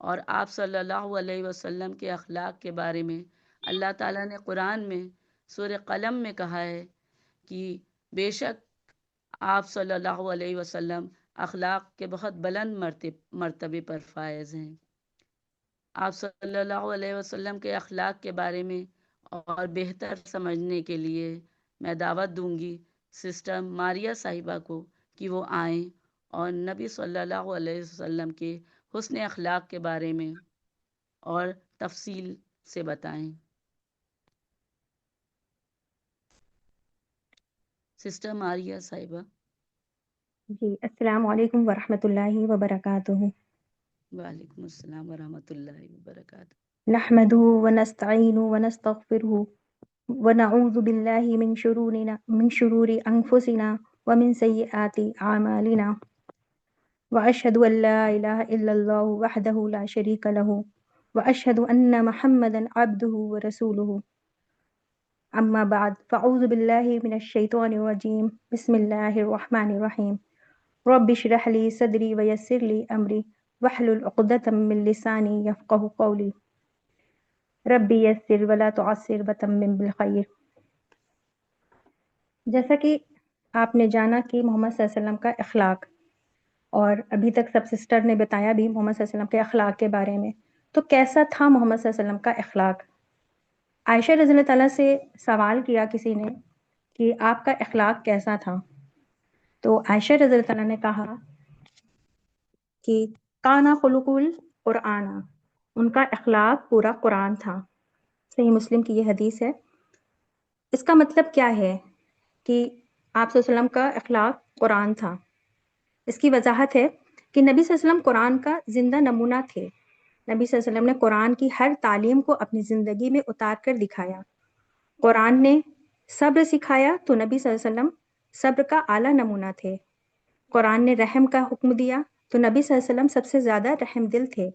اور آپ صلی اللہ علیہ وسلم کے اخلاق کے بارے میں اللہ تعالیٰ نے قرآن میں سورہ قلم میں کہا ہے کہ بے شک آپ صلی اللہ علیہ وسلم اخلاق کے بہت بلند مرتبے پر فائز ہیں۔ آپ صلی اللہ علیہ وسلم کے اخلاق کے بارے میں اور بہتر سمجھنے کے لیے میں دعوت دوں گی سسٹر ماریہ صاحبہ کو کہ وہ آئیں اور نبی صلی اللہ علیہ وسلم کے حسن اخلاق کے بارے میں اور تفصیل سے بتائیں۔ سسٹر ماریہ صاحبہ۔ جی السلام علیکم ورحمۃ اللہ وبرکاتہ۔ وعلیکم السلام ورحمۃ اللہ وبرکاتہ۔ نحمده ونستعینه ونستغفره ونعوذ باللہ من شرور انفسنا ومن سیئات اعمالنا واشهد ان لا الہ الا اللہ وحدہ لا شریک له واشهد ان محمدا عبده ورسولہ اما بعد فاعوذ باللہ من الشیطان الرجیم بسم اللہ الرحمن الرحیم رب اشرح لي صدري ويسر لي امري واحلل عقدة من لساني يفقهوا قولي ربی یسر ولا تعسر وتمم بالخیر۔ جیسا کہ آپ نے جانا کہ محمد صلی اللہ علیہ وسلم کا اخلاق، اور ابھی تک سب سسٹر نے بتایا بھی محمد صلی اللہ علیہ وسلم کے اخلاق کے بارے میں، تو کیسا تھا محمد صلی اللہ علیہ وسلم کا اخلاق؟ عائشہ رضی اللہ تعالیٰ سے سوال کیا کسی نے کہ آپ کا اخلاق کیسا تھا؟ تو عائشہ رضی اللہ تعالیٰ نے کہا کہ کانا خلق القرآن، ان کا اخلاق پورا قرآن تھا۔ صحیح مسلم کی یہ حدیث ہے۔ اس کا مطلب کیا ہے کہ آپ صلی اللہ علیہ وسلم کا اخلاق قرآن تھا؟ اس کی وضاحت ہے کہ نبی صلی اللہ علیہ وسلم قرآن کا زندہ نمونہ تھے۔ نبی صلی اللہ علیہ وسلم نے قرآن کی ہر تعلیم کو اپنی زندگی میں اتار کر دکھایا۔ قرآن نے صبر سکھایا تو نبی صلی اللہ علیہ وسلم صبر کا اعلیٰ نمونہ تھے۔ قرآن نے رحم کا حکم دیا تو نبی صلی اللہ علیہ وسلم سب سے زیادہ رحم دل تھے۔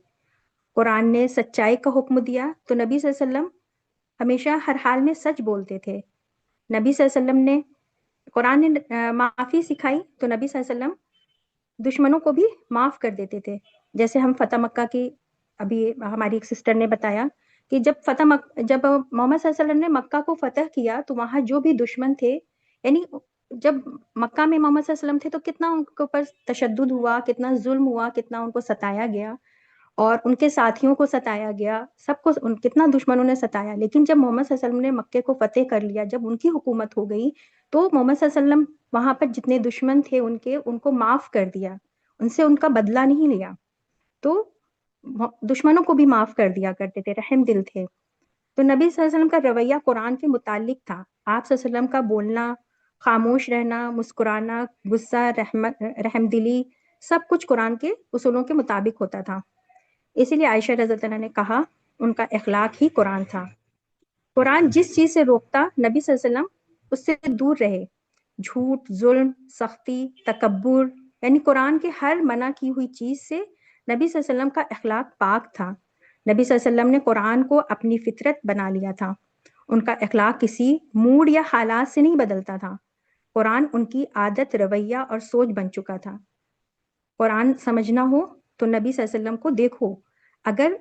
قرآن نے سچائی کا حکم دیا تو نبی صلی اللہ علیہ وسلم ہمیشہ ہر حال میں سچ بولتے تھے۔ نبی صلی اللہ علیہ وسلم نے قرآن نے معافی سکھائی تو نبی صلی اللہ علیہ وسلم دشمنوں کو بھی معاف کر دیتے تھے۔ جیسے ہم فتح مکہ کی ابھی ہماری ایک سسٹر نے بتایا کہ جب محمد صلی اللہ علیہ وسلم نے مکہ کو فتح کیا تو وہاں جو بھی دشمن تھے، یعنی جب مکہ میں محمد صلی اللہ علیہ وسلم تھے تو کتنا ان کے اوپر تشدد ہوا، کتنا ظلم ہوا، کتنا ان کو ستایا گیا اور ان کے ساتھیوں کو ستایا گیا، سب کو کتنا دشمنوں نے ستایا۔ لیکن جب محمد صلی اللہ علیہ وسلم نے مکے کو فتح کر لیا، جب ان کی حکومت ہو گئی، تو محمد صلی اللہ علیہ وسلم وہاں پر جتنے دشمن تھے ان کو معاف کر دیا، ان سے ان کا بدلہ نہیں لیا، تو دشمنوں کو بھی معاف کر دیا کرتے تھے، رحم دل تھے۔ تو نبی صلی اللہ علیہ وسلم کا رویہ قرآن کے متعلق تھا۔ آپ صلی اللہ علیہ وسلم کا بولنا، خاموش رہنا، مسکرانا، غصہ، رحم دلی، سب کچھ قرآن کے اصولوں کے مطابق ہوتا تھا۔ اسی لیے عائشہ رضی اللہ عنہا نے کہا ان کا اخلاق ہی قرآن تھا۔ قرآن جس چیز سے روکتا نبی صلی اللہ علیہ وسلم اس سے دور رہے، جھوٹ، ظلم، سختی، تکبر، یعنی قرآن کے ہر منع کی ہوئی چیز سے نبی صلی اللہ علیہ وسلم کا اخلاق پاک تھا۔ نبی صلی اللہ علیہ وسلم نے قرآن کو اپنی فطرت بنا لیا تھا۔ ان کا اخلاق کسی موڈ یا حالات سے نہیں بدلتا تھا۔ قرآن ان کی عادت، رویہ اور سوچ بن چکا تھا۔ قرآن سمجھنا ہو تو نبی صلی اللہ علیہ وسلم کو دیکھو۔ اگر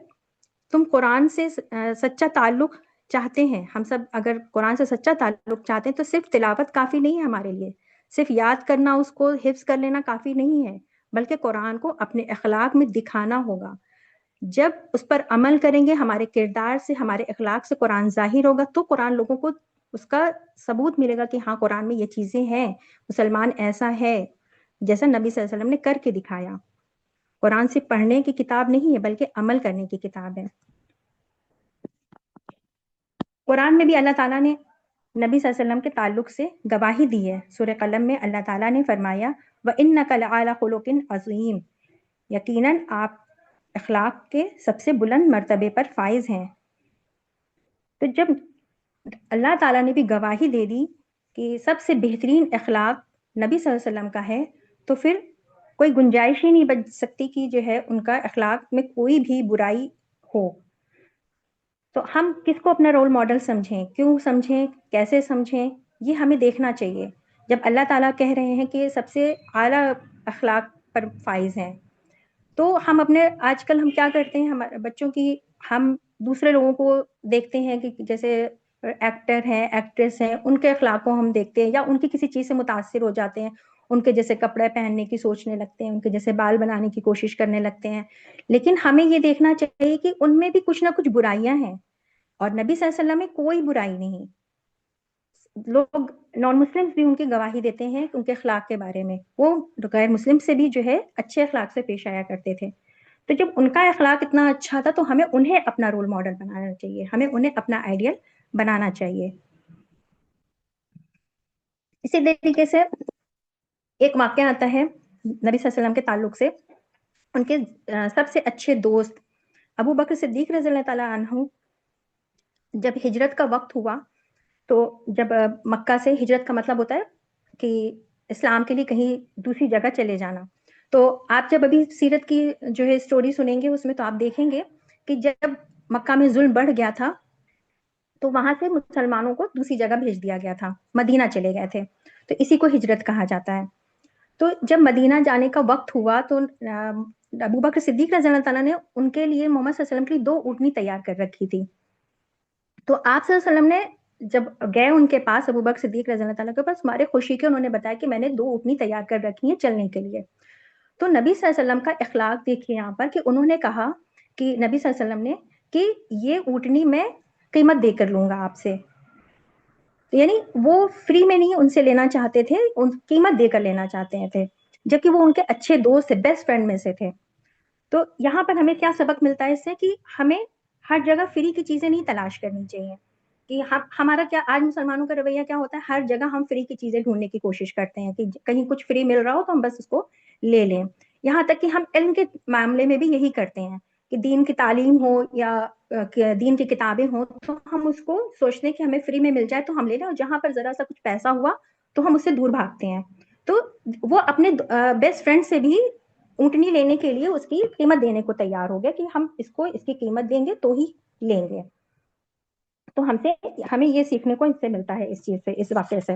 تم قرآن سے سچا تعلق چاہتے ہیں، ہم سب اگر قرآن سے سچا تعلق چاہتے ہیں تو صرف تلاوت کافی نہیں ہے ہمارے لیے، صرف یاد کرنا، اس کو حفظ کر لینا کافی نہیں ہے، بلکہ قرآن کو اپنے اخلاق میں دکھانا ہوگا. جب اس پر عمل کریں گے، ہمارے کردار سے، ہمارے اخلاق سے قرآن ظاہر ہوگا، تو قرآن لوگوں کو اس کا ثبوت ملے گا کہ ہاں قرآن میں یہ چیزیں ہیں، مسلمان ایسا ہے، جیسا نبی صلی اللہ علیہ وسلم نے کر کے دکھایا. قرآن صرف پڑھنے کی کتاب نہیں ہے بلکہ عمل کرنے کی کتاب ہے. قرآن میں بھی اللہ تعالیٰ نے نبی صلی اللہ علیہ وسلم کے تعلق سے گواہی دی ہے. سورہ قلم میں اللہ تعالیٰ نے فرمایا وَإِنَّكَ لَعَلَىٰ خُلُقٍ عَظِيمٍ، یقیناً آپ اخلاق کے سب سے بلند مرتبے پر فائز ہیں. تو جب اللہ تعالیٰ نے بھی گواہی دے دی کہ سب سے بہترین اخلاق نبی صلی اللہ علیہ وسلم کا ہے، تو پھر کوئی گنجائش ہی نہیں بچ سکتی کہ جو ہے ان کا اخلاق میں کوئی بھی برائی ہو. تو ہم کس کو اپنا رول ماڈل سمجھیں، کیوں سمجھیں، کیسے سمجھیں، یہ ہمیں دیکھنا چاہیے. جب اللہ تعالیٰ کہہ رہے ہیں کہ سب سے اعلیٰ اخلاق پر فائز ہیں، تو ہم اپنے آج کل ہم کیا کرتے ہیں، ہمارے بچوں کی، ہم دوسرے لوگوں کو دیکھتے ہیں کہ جیسے ایکٹر ہیں، ایکٹریس ہیں، ان کے اخلاق کو ہم دیکھتے ہیں یا ان کی کسی چیز سے متاثر ہو جاتے ہیں، ان کے جیسے کپڑے پہننے کی سوچنے لگتے ہیں، ان کے جیسے بال بنانے کی کوشش کرنے لگتے ہیں. لیکن ہمیں یہ دیکھنا چاہیے کہ ان میں بھی کچھ نہ کچھ برائیاں ہیں، اور نبی صلی اللہ علیہ وسلم میں کوئی برائی نہیں. لوگ نان مسلم بھی ان کی گواہی دیتے ہیں ان کے اخلاق کے بارے میں، وہ غیر مسلم سے بھی جو ہے اچھے اخلاق سے پیش آیا کرتے تھے. تو جب ان کا اخلاق اتنا اچھا تھا تو ہمیں انہیں اپنا رول ماڈل بنانا چاہیے، ہمیں انہیں اپنا آئیڈیل بنانا چاہیے. اسی طریقے سے ایک واقعہ آتا ہے نبی صلی اللہ علیہ وسلم کے تعلق سے. ان کے سب سے اچھے دوست ابو بکر صدیق رضی اللہ تعالیٰ عنہ، جب ہجرت کا وقت ہوا، تو جب مکہ سے ہجرت کا مطلب ہوتا ہے کہ اسلام کے لیے کہیں دوسری جگہ چلے جانا. تو آپ جب ابھی سیرت کی جو ہے اسٹوری سنیں گے، اس میں تو آپ دیکھیں گے کہ جب مکہ میں ظلم بڑھ گیا تھا تو وہاں سے مسلمانوں کو دوسری جگہ بھیج دیا گیا تھا، مدینہ چلے گئے تھے. تو اسی کو ہجرت کہا جاتا ہے. تو جب مدینہ جانے کا وقت ہوا تو ابو بکر صدیق رضی اللہ تعالیٰ نے ان کے لیے محمد صلی اللہ علیہ وسلم کے لیے 2 اونٹنی تیار کر رکھی تھی. تو آپ صلی اللہ علیہ وسلم نے جب گئے ان کے پاس، ابو بکر صدیق رضی اللہ تعالیٰ کے پاس، ہمارے خوشی کے انہوں نے بتایا کہ میں نے 2 اونٹنی تیار کر رکھی ہیں چلنے کے لیے. تو نبی صلی اللہ علیہ وسلم کا اخلاق دیکھیے یہاں پر کہ انہوں نے کہا کہ نبی صلی اللہ علیہ وسلم نے کہ یہ اونٹنی میں قیمت دے کر لوں گا آپ سے. یعنی وہ فری میں نہیں ان سے لینا چاہتے تھے، ان قیمت دے کر لینا چاہتے تھے، جبکہ وہ ان کے اچھے دوست تھے، بیسٹ فرینڈ میں سے تھے. تو یہاں پر ہمیں کیا سبق ملتا ہے اس سے کہ ہمیں ہر جگہ فری کی چیزیں نہیں تلاش کرنی چاہیے. کہ ہمارا کیا آج مسلمانوں کا رویہ کیا ہوتا ہے، ہر جگہ ہم فری کی چیزیں ڈھونڈنے کی کوشش کرتے ہیں کہ کہیں کچھ فری مل رہا ہو تو ہم بس اس کو لے لیں. یہاں تک کہ ہم علم کے معاملے میں بھی یہی کرتے ہیں کہ دین کی تعلیم ہو یا دین کی کتابیں ہوں تو ہم اس کو سوچتے ہیں کہ ہمیں فری میں مل جائے تو ہم لے لیں، اور جہاں پر ذرا سا کچھ پیسہ ہوا تو ہم اس سے دور بھاگتے ہیں. تو وہ اپنے بیسٹ فرینڈ سے بھی اونٹنی لینے کے لیے اس کی قیمت دینے کو تیار ہو گیا کہ ہم اس کو اس کی قیمت دیں گے تو ہی لیں گے. تو ہمیں یہ سیکھنے کو اس سے ملتا ہے، اس چیز سے، اس واقعے سے.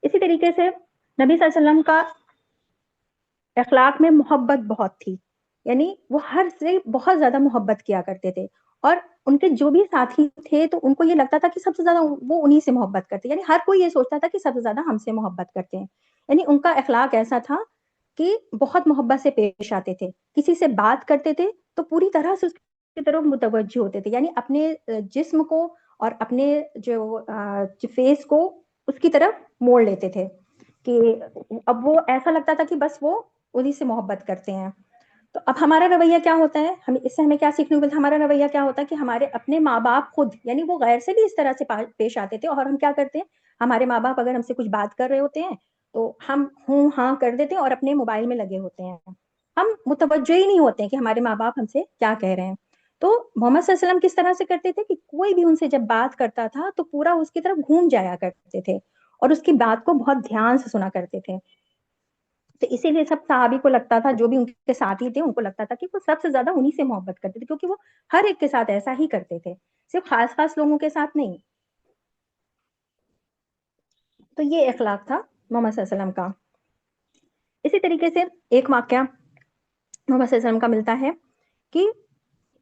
اسی طریقے سے نبی صلی اللہ علیہ وسلم کا اخلاق میں محبت بہت تھی، یعنی وہ ہر سے بہت زیادہ محبت کیا کرتے تھے، اور ان کے جو بھی ساتھی تھے تو ان کو یہ لگتا تھا کہ سب سے زیادہ وہ انہی سے محبت کرتے، یعنی ہر کوئی یہ سوچتا تھا کہ سب سے زیادہ ہم سے محبت کرتے ہیں. یعنی ان کا اخلاق ایسا تھا کہ بہت محبت سے پیش آتے تھے، کسی سے بات کرتے تھے تو پوری طرح سے اس کی طرف متوجہ ہوتے تھے، یعنی اپنے جسم کو اور اپنے جو فیس کو اس کی طرف موڑ لیتے تھے کہ اب وہ ایسا لگتا تھا کہ بس وہ انہی سے محبت کرتے ہیں. تو اب ہمارا رویہ کیا ہوتا ہے، اس سے ہمیں کیا سیکھنے کو ملتا ہے؟ ہمارا رویہ کیا ہوتا ہے کہ ہمارے اپنے ماں باپ خود، یعنی وہ غیر سے بھی اس طرح سے پیش آتے تھے، اور ہم کیا کرتے ہیں، ہمارے ماں باپ اگر ہم سے کچھ بات کر رہے ہوتے ہیں تو ہم ہوں ہاں کر دیتے ہیں اور اپنے موبائل میں لگے ہوتے ہیں، ہم متوجہ ہی نہیں ہوتے ہیں کہ ہمارے ماں باپ ہم سے کیا کہہ رہے ہیں. تو محمد صلی اللہ علیہ وسلم کس طرح سے کرتے تھے کہ کوئی بھی ان سے جب بات کرتا تھا تو پورا اس کی طرف گھوم جایا کرتے تھے اور اس کی بات کو بہت دھیان سے سنا کرتے تھے. تو اسی لیے سب صحابی کو لگتا تھا، جو بھی ان کے ساتھی تھے ان کو لگتا تھا کہ وہ سب سے زیادہ انہی سے محبت کرتے تھے، کیونکہ وہ ہر ایک کے ساتھ ایسا ہی کرتے تھے، صرف خاص خاص لوگوں کے ساتھ نہیں. تو یہ اخلاق تھا محمد صلی اللہ علیہ وسلم کا. اسی طریقے سے ایک واقعہ محمد صلی اللہ علیہ وسلم کا ملتا ہے کہ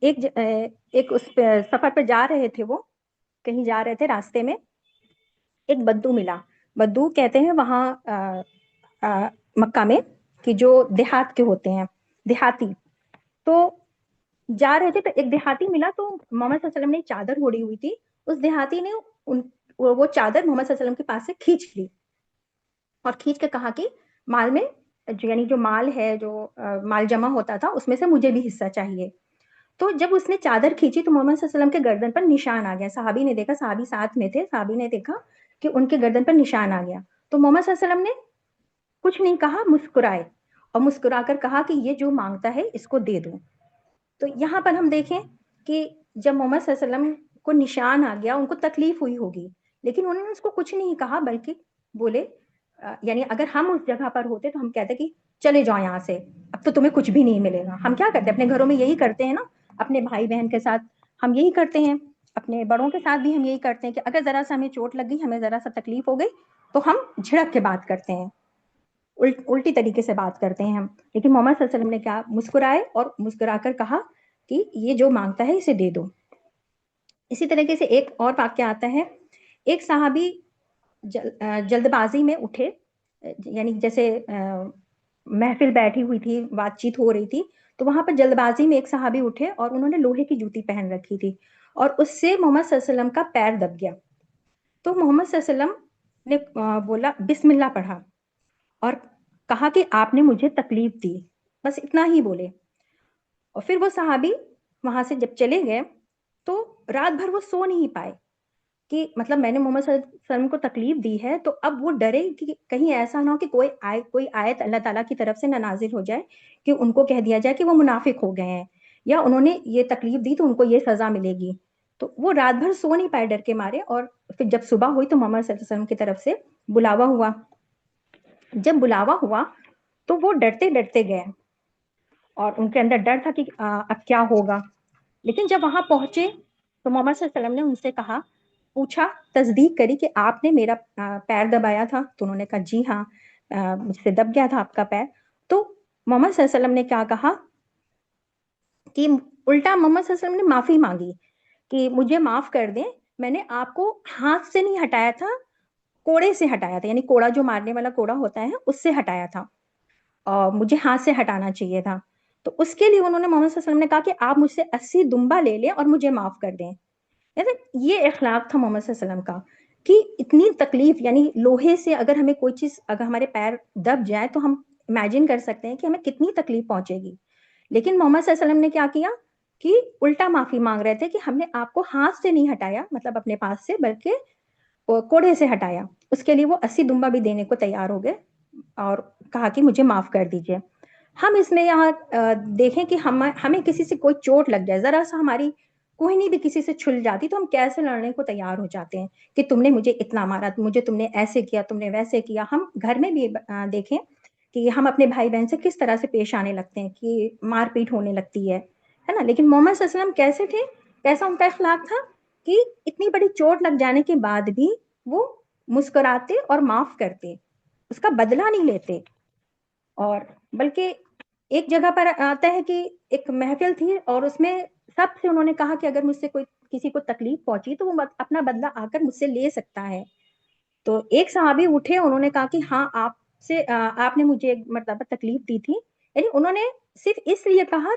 ایک اس سفر پہ جا رہے تھے وہ، کہیں جا رہے تھے، راستے میں ایک بدو ملا. بدو کہتے ہیں وہاں مکہ میں کہ جو دیہات کے ہوتے ہیں، دیہاتی. تو جا رہے تھے تو ایک دیہاتی ملا، تو محمد صلی اللہ علیہ وسلم نے چادر اوڑی ہوئی تھی. اس دیہاتی نے وہ چادر محمد صلی اللہ علیہ وسلم کے پاس سے کھینچ لی اور کھینچ کے کہا کہ مال میں یعنی جو مال ہے، جو مال جمع ہوتا تھا اس میں سے مجھے بھی حصہ چاہیے. تو جب اس نے چادر کھینچی تو محمد صلی اللہ علیہ وسلم کے گردن پر نشان آ گیا. صحابی نے دیکھا، صحابی ساتھ میں تھے، صحابی نے دیکھا کہ ان کے گردن پر نشان آ گیا. تو محمد صلی اللہ علیہ وسلم نے کچھ نہیں کہا، مسکرائے اور مسکرا کر کہا کہ یہ جو مانگتا ہے اس کو دے دوں. تو یہاں پر ہم دیکھیں کہ جب محمد صلی اللہ علیہ وسلم کو نشان آ گیا، ان کو تکلیف ہوئی ہوگی، لیکن انہوں نے اس کو کچھ نہیں کہا، بلکہ بولے یعنی اگر ہم اس جگہ پر ہوتے تو ہم کہتے کہ چلے جاؤ یہاں سے، اب تو تمہیں کچھ بھی نہیں ملے گا. ہم کیا کرتے ہیں اپنے گھروں میں؟ یہی کرتے ہیں نا، اپنے بھائی بہن کے ساتھ ہم یہی کرتے ہیں، اپنے بڑوں کے ساتھ بھی ہم یہی کرتے ہیں کہ اگر ذرا سا ہمیں چوٹ لگ گئی، ہمیں ذرا سا تکلیف ہو گئی تو ہم جھڑک کے بات کرتے ہیں، الٹی طریقے سے بات کرتے ہیں ہم. لیکن محمد صلی اللہ علیہ وسلم نے کیا؟ مسکرائے اور مسکرا کر کہا کہ یہ جو مانگتا ہے اسے دے دو. اسی طریقے سے ایک اور واقعہ آتا ہے. ایک صحابی جلد بازی میں اٹھے، یعنی جیسے محفل بیٹھی ہوئی تھی، بات چیت ہو رہی تھی، تو وہاں پر جلد بازی میں ایک صحابی اٹھے اور انہوں نے لوہے کی جوتی پہن رکھی تھی اور اس سے محمد صلی اللہ علیہ وسلم کا پیر دب گیا. تو محمد صلی اللہ علیہ وسلم نے بولا بسم اللہ پڑھا اور کہا کہ آپ نے مجھے تکلیف دی، بس اتنا ہی بولے. اور پھر وہ صحابی وہاں سے جب چلے گئے تو رات بھر وہ سو نہیں پائے کہ مطلب میں نے محمد صلی اللہ علیہ وسلم کو تکلیف دی ہے، تو اب وہ ڈرے کہ کہیں ایسا نہ ہو کہ کوئی آیت اللہ تعالیٰ کی طرف سے نہ نازل ہو جائے کہ ان کو کہہ دیا جائے کہ وہ منافق ہو گئے ہیں یا انہوں نے یہ تکلیف دی تو ان کو یہ سزا ملے گی. تو وہ رات بھر سو نہیں پائے ڈر کے مارے. اور پھر جب صبح ہوئی تو محمد صلی اللہ علیہ وسلم کی طرف سے بلاوا ہوا. جب بلاوا ہوا تو وہ ڈرتے ڈرتے گئے اور ان کے اندر ڈر تھا کہ اب کیا ہوگا. لیکن جب وہاں پہنچے تو محمد صلی اللہ علیہ وسلم نے ان سے کہا، پوچھا، تصدیق کری کہ آپ نے میرا پیر دبایا تھا؟ تو انہوں نے کہا جی ہاں، مجھ سے دب گیا تھا آپ کا پیر. تو محمد صلی اللہ علیہ وسلم نے کیا کہا کہ الٹا محمد صلی اللہ علیہ وسلم نے معافی مانگی کہ مجھے معاف کر دیں، میں نے آپ کو ہاتھ سے نہیں ہٹایا تھا، کوڑے سے ہٹایا تھا، یعنی کوڑا جو مارنے والا کوڑا ہوتا ہے اس سے ہٹایا تھا اور مجھے ہاتھ سے ہٹانا چاہیے تھا. تو اس کے لیے انہوں نے محمد صلی اللہ علیہ وسلم نے کہا کہ آپ مجھ سے 80 دمبا لے لیں اور مجھے معاف کر دیں. یہ اخلاق تھا محمد صلی اللہ علیہ وسلم کا کہ اتنی تکلیف، یعنی لوہے سے اگر ہمیں کوئی چیز، اگر ہمارے پیر دب جائے تو ہم امیجن کر سکتے ہیں کہ ہمیں کتنی تکلیف پہنچے گی. لیکن محمد صلی اللہ علیہ وسلم نے کیا کیا کہ الٹا معافی مانگ رہے تھے کہ ہم نے آپ کو ہاتھ سے نہیں ہٹایا، مطلب اپنے پاس سے، بلکہ کوڑے سے ہٹایا. اس کے لیے وہ 80 دمبا بھی دینے کو تیار ہو گئے اور کہا کہ مجھے معاف کر دیجئے. ہم اس میں یہاں دیکھیں کہ ہمیں کسی سے کوئی چوٹ لگ جائے، ذرا سا ہماری کوئی نہیں بھی کسی سے چھل جاتی تو ہم کیسے لڑنے کو تیار ہو جاتے ہیں کہ تم نے مجھے اتنا مارا، مجھے تم نے ایسے کیا، تم نے ویسے کیا. ہم گھر میں بھی دیکھیں کہ ہم اپنے بھائی بہن سے کس طرح سے پیش آنے لگتے ہیں کہ مار پیٹ ہونے لگتی ہے نا. لیکن محمد صلی اللہ علیہ وسلم کیسے تھے، کیسا ان کا اخلاق تھا کہ اتنی بڑی چوٹ لگ جانے کے بعد بھی وہ مسکراتے اور معاف کرتے، اس کا بدلہ نہیں لیتے. اور بلکہ ایک جگہ پر آتا ہے کہ ایک محفل تھی اور اس میں سب سے انہوں نے کہا کہ اگر مجھ سے کوئی کسی کو تکلیف پہنچی تو وہ اپنا بدلہ آ کر مجھ سے لے سکتا ہے. تو ایک صحابی اٹھے، انہوں نے کہا کہ ہاں آپ نے مجھے ایک مرتبہ تکلیف دی تھی. یعنی انہوں نے صرف اس لیے کہا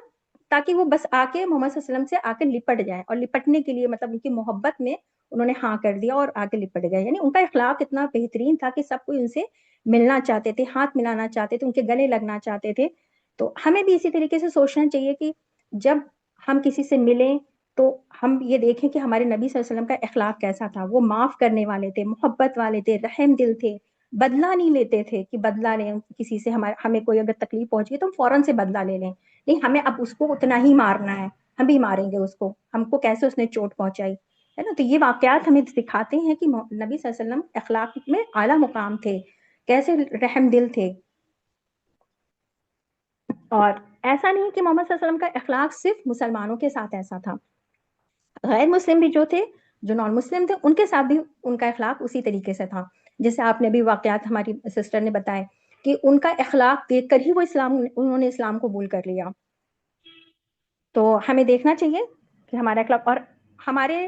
تاکہ وہ بس آ کے محمد صلی اللہ علیہ وسلم سے آ کے لپٹ جائے، اور لپٹنے کے لیے مطلب ان کی محبت میں انہوں نے ہاں کر دیا اور آ کے لپٹ گئے. یعنی ان کا اخلاق اتنا بہترین تھا کہ سب کوئی ان سے ملنا چاہتے تھے، ہاتھ ملانا چاہتے تھے، ان کے گلے لگنا چاہتے تھے. تو ہمیں بھی اسی طریقے سے سوچنا چاہیے کہ جب ہم کسی سے ملیں تو ہم یہ دیکھیں کہ ہمارے نبی صلی اللہ علیہ وسلم کا اخلاق کیسا تھا. وہ معاف کرنے والے تھے، محبت والے تھے، رحم دل تھے، بدلہ نہیں لیتے تھے کہ بدلہ لیں کسی سے. ہمیں کوئی اگر تکلیف پہنچ گئی تو ہم فوراً سے بدلہ لے لیں، نہیں ہمیں اب اس کو اتنا ہی مارنا ہے، ہم بھی ماریں گے اس کو، ہم کو کیسے اس نے چوٹ پہنچائی ہے نا. تو یہ واقعات ہمیں سکھاتے ہیں کہ نبی صلی اللہ علیہ وسلم اخلاق میں اعلیٰ مقام تھے، کیسے رحم دل تھے. اور ایسا نہیں کہ محمد صلی اللہ علیہ وسلم کا اخلاق صرف مسلمانوں کے ساتھ ایسا تھا، غیر مسلم بھی جو تھے، جو نان مسلم تھے، ان کے ساتھ بھی ان کا اخلاق اسی طریقے سے تھا. جیسے آپ نے بھی واقعات ہماری سسٹر نے بتائے کہ ان کا اخلاق دیکھ کر ہی وہ انہوں نے اسلام قبول کر لیا. تو ہمیں دیکھنا چاہیے کہ ہمارا اخلاق، اور ہمارے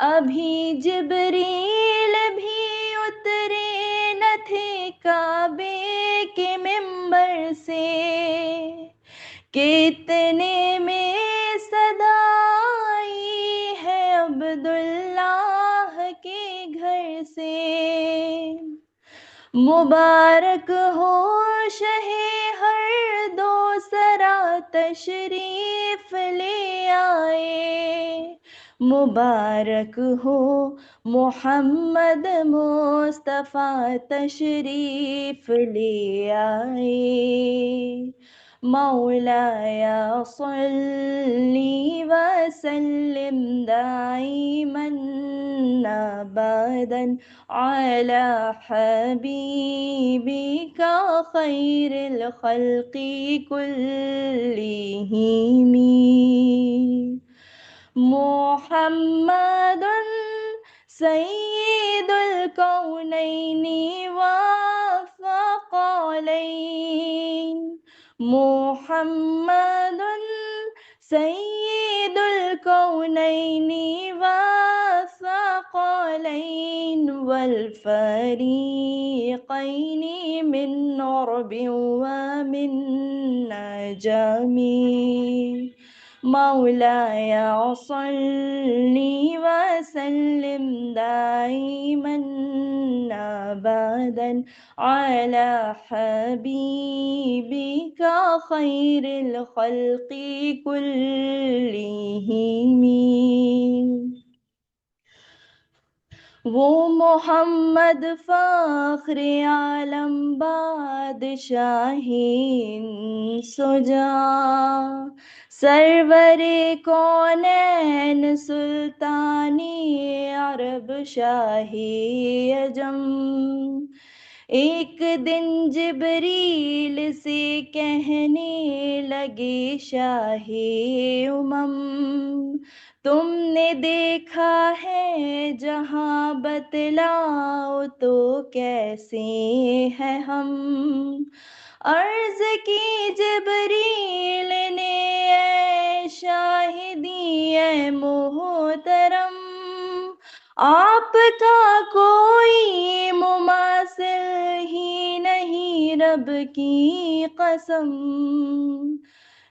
ابھی جبریل بھی اترے نہ تھے کعبے کے منبر سے، کتنے میں صدا آئی ہے عبداللہ کے گھر سے، مبارک ہو شہ ہر دو سرا تشریف لے آئے، مبارک ہو محمد مصطفیٰ تشریف لے آئے، مولایا صلی وسلم دائما ابدا على حبيبك خير الخلق كلهم، محمد سيد الكونين والثقلين، محمد سيد الكونين والثقلين والفريقين من عرب ومن نجم، مولاي صل وسلم دائما ابدا على حبيبك خير الخلق كلهم، وہ محمد فخر عالم بادشاہین سجا، سرور کونین سلطانی عرب شاہی عجم، ایک دن جبریل سے کہنے لگے شاہی امم، تم نے دیکھا ہے جہاں بتلاؤ تو کیسے ہیں ہم، عرض کی جبریل نے اے شاہدی اے محترم، آپ کا کوئی مماثل ہی نہیں رب کی قسم،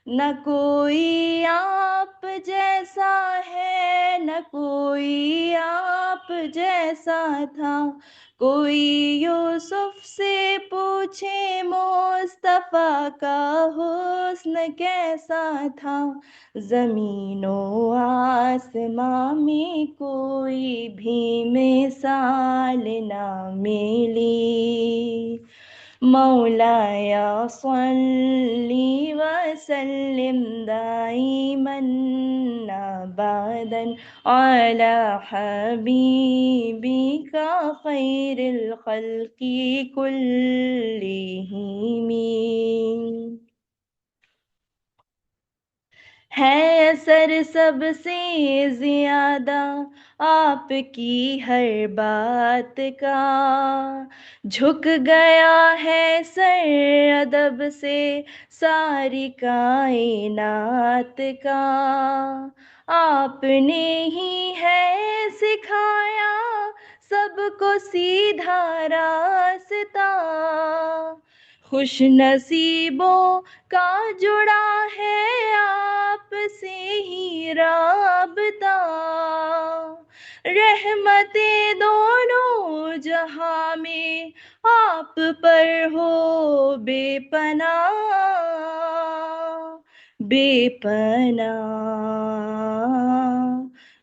نہ کوئی آپ جیسا ہے نہ کوئی آپ جیسا تھا، کوئی یوسف سے پوچھے مصطفیٰ کا حسن کیسا تھا، زمین و آسماں میں کوئی بھی مثال نہ ملی، مولایا صلی وسلم دائما ابدا على حبيبك خير الخلق كلهم، ہے اثر سب سے زیادہ آپ کی ہر بات کا، جھک گیا ہے سر ادب سے ساری کائنات کا، آپ نے ہی ہے سکھایا سب کو سیدھا راستہ، خوش نصیبوں کا جڑا ہے آپ سے ہی رابطہ، رحمتیں دونوں جہاں میں آپ پر ہو بے پناہ، بے پناہ،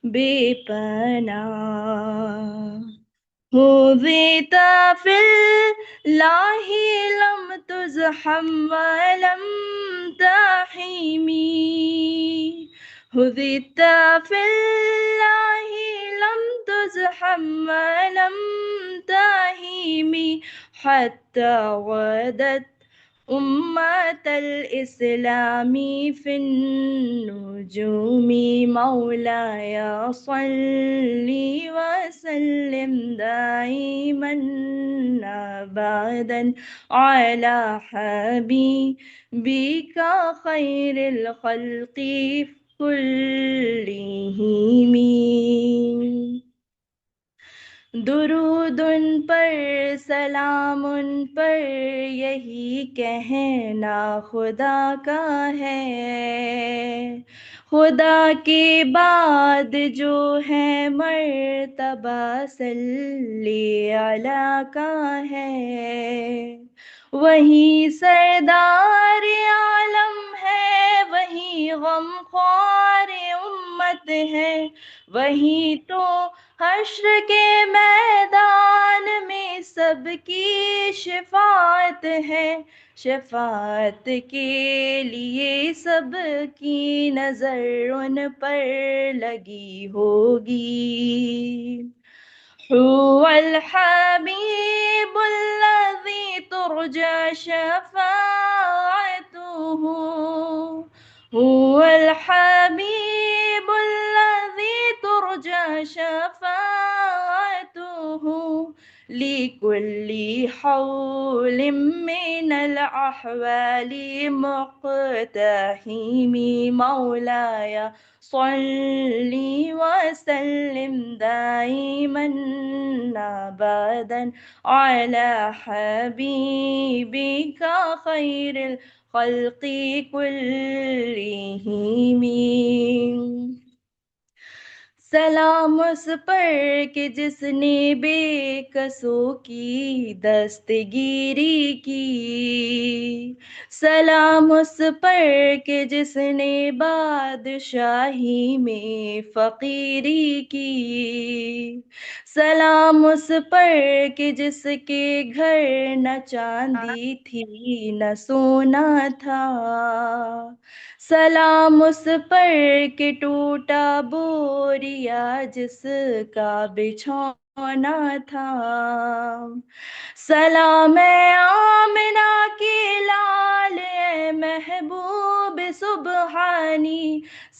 بے پناہ، هُذِيتَ فِي اللَّهِ لَمْ تُزْحَمْ وَلَمْ تَحِمِي، هُذِيتَ فِي اللَّهِ لَمْ تُزْحَمْ وَلَمْ تَحِمِي، حَتَّى غَدَتْ أمة الإسلام في النجوم، مولاي صل وسلم دائما أبدا على حبيبك خير الخلق كلهم درود ان پر سلام ان پر یہی کہنا خدا کا ہے، خدا کے بعد جو ہے مرتبہ صلی علی کا ہے، وہی سردار عالم ہے، وہی غم خوار امت ہے، وہی تو حشر کے میدان میں سب کی شفاعت ہے، شفاعت کے لیے سب کی نظر ان پر لگی ہوگی۔ هو الحبيب الذي ترجى شفاعته، هو الحبيب الذي ترجى شفاعته، لكل حول من الأحوال مقتحم، مولاي صل وسلم دائما ابدا على حبيبك خير الخلق كلهم۔ سلام اس پر کہ جس نے بے کسوں کی دستگیری کی، سلام اس پر کہ جس نے بادشاہی میں فقیری کی، سلام اس پر کہ جس کے گھر نہ چاندی تھی نہ سونا تھا، سلام اس پر کہ ٹوٹا بوریا جس کا بچھونا تھا، سلام اے آمنہ کی لال اے محبوب سبحانی،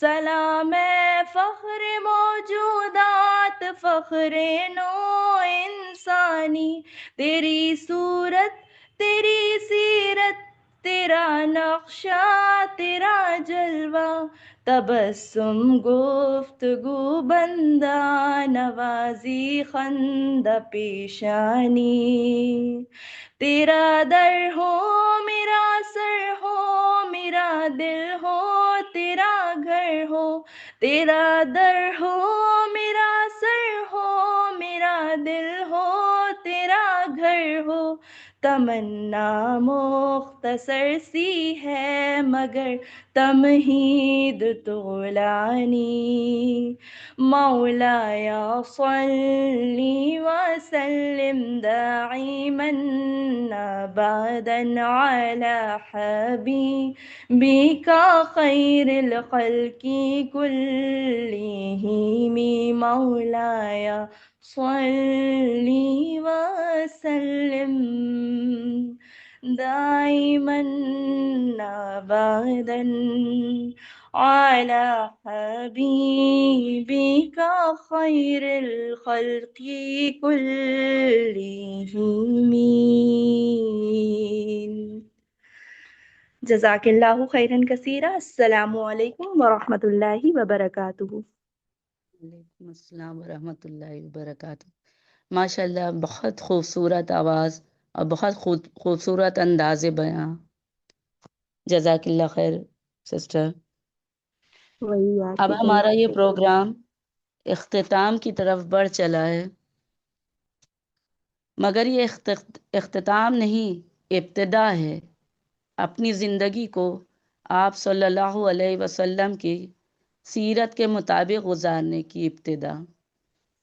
سلام اے فخر موجودات فخر نو انسانی، تیری صورت تیری سیرت تیرا نقشہ تیرا جلوہ، تبسم گفتگو بندہ نوازی خندہ پیشانی، تیرا در ہو میرا سر ہو میرا دل ہو تیرا گھر ہو، تیرا در ہو میرا سر ہو میرا دل ہو تیرا گھر ہو، تمنا مختصر سی ہے مگر تمہید طولانی، مولایا صلی وسلم دائما ابدا علی حبیبک خیر الخلق کلہم، مولایا صلی وسلم دائما ابدا على حبيبك خير الخلق كلهم۔ جزاک اللہ خیرا کثیرا۔ السلام علیکم ورحمۃ اللہ وبرکاتہ۔ وعلیکم السلام ورحمۃ اللہ وبرکاتہ۔ ماشاء اللہ، بہت خوبصورت آواز اور بہت خوبصورت انداز بیاں۔ جزاک اللہ خیر سسٹر۔ وہی اب ہمارا یہ پروگرام اختتام کی طرف بڑھ چلا ہے، مگر یہ اختتام نہیں، ابتدا ہے۔ اپنی زندگی کو آپ صلی اللہ علیہ وسلم کی سیرت کے مطابق گزارنے کی ابتدا،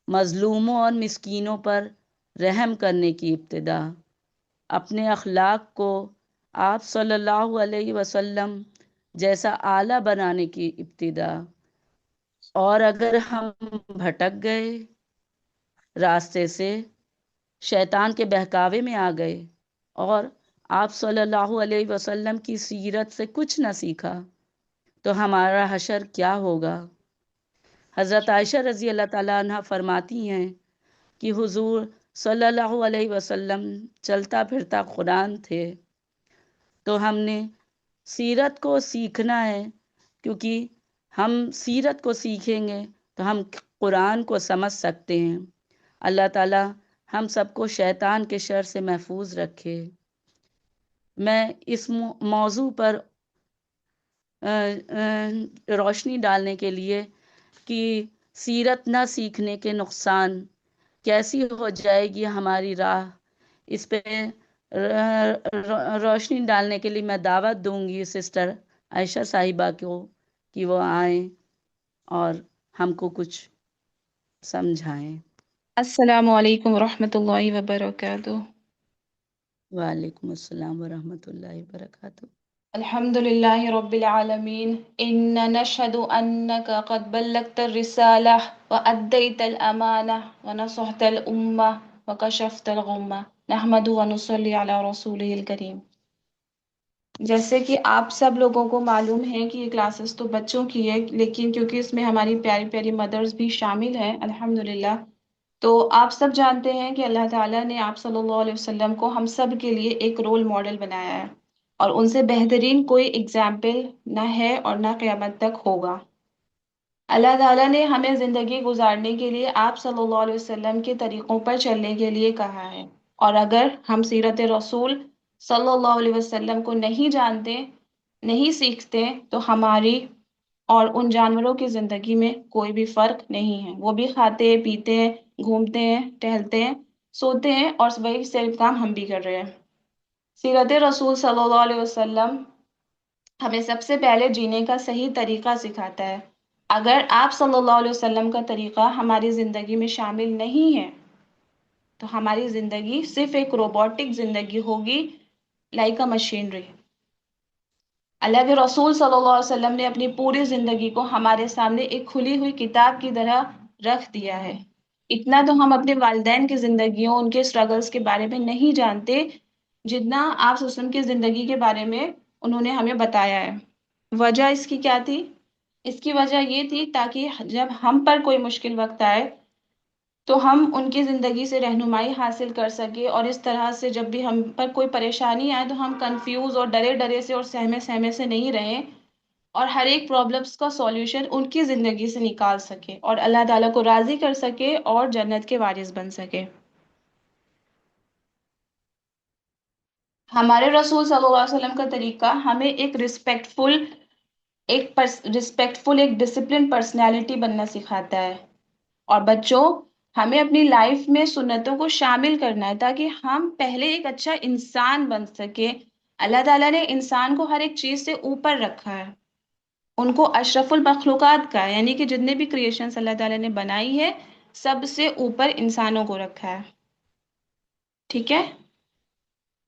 مظلوموں اور مسکینوں پر رحم کرنے کی ابتدا، اپنے اخلاق کو آپ صلی اللہ علیہ وسلم جیسا اعلیٰ بنانے کی ابتدا، اور اگر ہم بھٹک گئے راستے سے، شیطان کے بہکاوے میں آ گئے اور آپ صلی اللہ علیہ وسلم کی سیرت سے کچھ نہ سیکھا، تو ہمارا حشر کیا ہوگا؟ حضرت عائشہ رضی اللہ تعالیٰ عنہ فرماتی ہیں کہ حضور صلی اللہ علیہ وسلم چلتا پھرتا قرآن تھے، تو ہم نے سیرت کو سیکھنا ہے، کیونکہ ہم سیرت کو سیکھیں گے تو ہم قرآن کو سمجھ سکتے ہیں۔ اللہ تعالیٰ ہم سب کو شیطان کے شر سے محفوظ رکھے۔ میں اس موضوع پر روشنی ڈالنے کے لیے کہ سیرت نہ سیکھنے کے نقصان، کیسی ہو جائے گی ہماری راہ، اس پہ روشنی ڈالنے کے لیے میں دعوت دوں گی سسٹر عائشہ صاحبہ کو کہ وہ آئیں اور ہم کو کچھ سمجھائیں۔ السلام علیکم ورحمۃ اللہ وبرکاتہ۔ وعلیکم السلام ورحمۃ اللہ وبرکاتہ۔ الحمد للہ رب العالمین، ان نشہد انک قد بلغت الرسالہ وادیت الامانہ ونصحت الامہ وکشفت الغمہ، نحمد ونصلی علی رسولہ الکریم۔ جیسے کہ آپ سب لوگوں کو معلوم ہے کہ یہ کلاسز تو بچوں کی ہے، لیکن کیونکہ اس میں ہماری پیاری پیاری مدرز بھی شامل ہیں الحمدللہ، تو آپ سب جانتے ہیں کہ اللہ تعالیٰ نے آپ صلی اللہ علیہ وسلم کو ہم سب کے لیے ایک رول ماڈل بنایا ہے، اور ان سے بہترین کوئی اگزامپل نہ ہے اور نہ قیامت تک ہوگا۔ اللہ تعالیٰ نے ہمیں زندگی گزارنے کے لیے آپ صلی اللہ علیہ وسلم کے طریقوں پر چلنے کے لیے کہا ہے، اور اگر ہم سیرت رسول صلی اللہ علیہ وسلم کو نہیں جانتے، نہیں سیکھتے، تو ہماری اور ان جانوروں کی زندگی میں کوئی بھی فرق نہیں ہے۔ وہ بھی کھاتے ہیں، پیتے ہیں، گھومتے ہیں، ٹہلتے ہیں، سوتے ہیں، اور وہی سیم کام ہم بھی کر رہے ہیں۔ سیرت رسول صلی اللہ علیہ وسلم ہمیں سب سے پہلے جینے کا صحیح طریقہ سکھاتا ہے۔ اگر آپ صلی اللہ علیہ وسلم کا طریقہ ہماری زندگی میں شامل نہیں ہے تو ہماری زندگی صرف ایک روبوٹک زندگی ہوگی، لائک اے مشینری۔ اللہ کے رسول صلی اللہ علیہ وسلم نے اپنی پوری زندگی کو ہمارے سامنے ایک کھلی ہوئی کتاب کی طرح رکھ دیا ہے۔ اتنا تو ہم اپنے والدین کی زندگیوں، ان کے سٹرگلز کے بارے میں نہیں جانتے جتنا آپ وسلم کی زندگی کے بارے میں انہوں نے ہمیں بتایا ہے۔ وجہ اس کی کیا تھی؟ اس کی وجہ یہ تھی تاکہ جب ہم پر کوئی مشکل وقت آئے تو ہم ان کی زندگی سے رہنمائی حاصل کر سکے، اور اس طرح سے جب بھی ہم پر کوئی پریشانی آئے تو ہم کنفیوز اور ڈرے ڈرے سے اور سہمے سہمے سے نہیں رہیں، اور ہر ایک پرابلمس کا سولوشن ان کی زندگی سے نکال سکے اور اللہ تعالیٰ کو راضی کر سکے اور جنت کے وارث بن سکے۔ ہمارے رسول صلی اللہ علیہ وسلم کا طریقہ ہمیں ایک ایک ڈسپلن پرسنالٹی بننا سکھاتا ہے، اور بچوں ہمیں اپنی لائف میں سنتوں کو شامل کرنا ہے تاکہ ہم پہلے ایک اچھا انسان بن سکے۔ اللہ تعالیٰ نے انسان کو ہر ایک چیز سے اوپر رکھا ہے، ان کو اشرف المخلوقات کا، یعنی کہ جتنے بھی کریشنز اللہ تعالیٰ نے بنائی ہے سب سے اوپر انسانوں کو رکھا ہے، ٹھیک ہے۔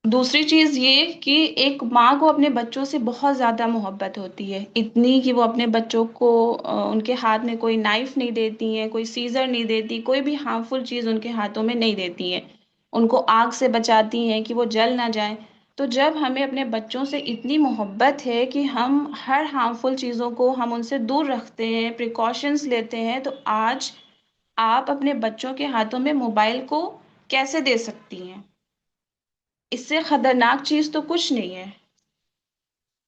دوسری چیز یہ کہ ایک ماں کو اپنے بچوں سے بہت زیادہ محبت ہوتی ہے، اتنی کہ وہ اپنے بچوں کو ان کے ہاتھ میں کوئی نائف نہیں دیتی ہیں، کوئی سیزر نہیں دیتی، کوئی بھی ہارمفل چیز ان کے ہاتھوں میں نہیں دیتی ہیں، ان کو آگ سے بچاتی ہیں کہ وہ جل نہ جائیں۔ تو جب ہمیں اپنے بچوں سے اتنی محبت ہے کہ ہم ہر ہارمفل چیزوں کو ہم ان سے دور رکھتے ہیں، پریکاشنز لیتے ہیں، تو آج آپ اپنے بچوں کے ہاتھوں میں موبائل کو کیسے دے سکتی ہیں؟ اس سے خطرناک چیز تو کچھ نہیں ہے۔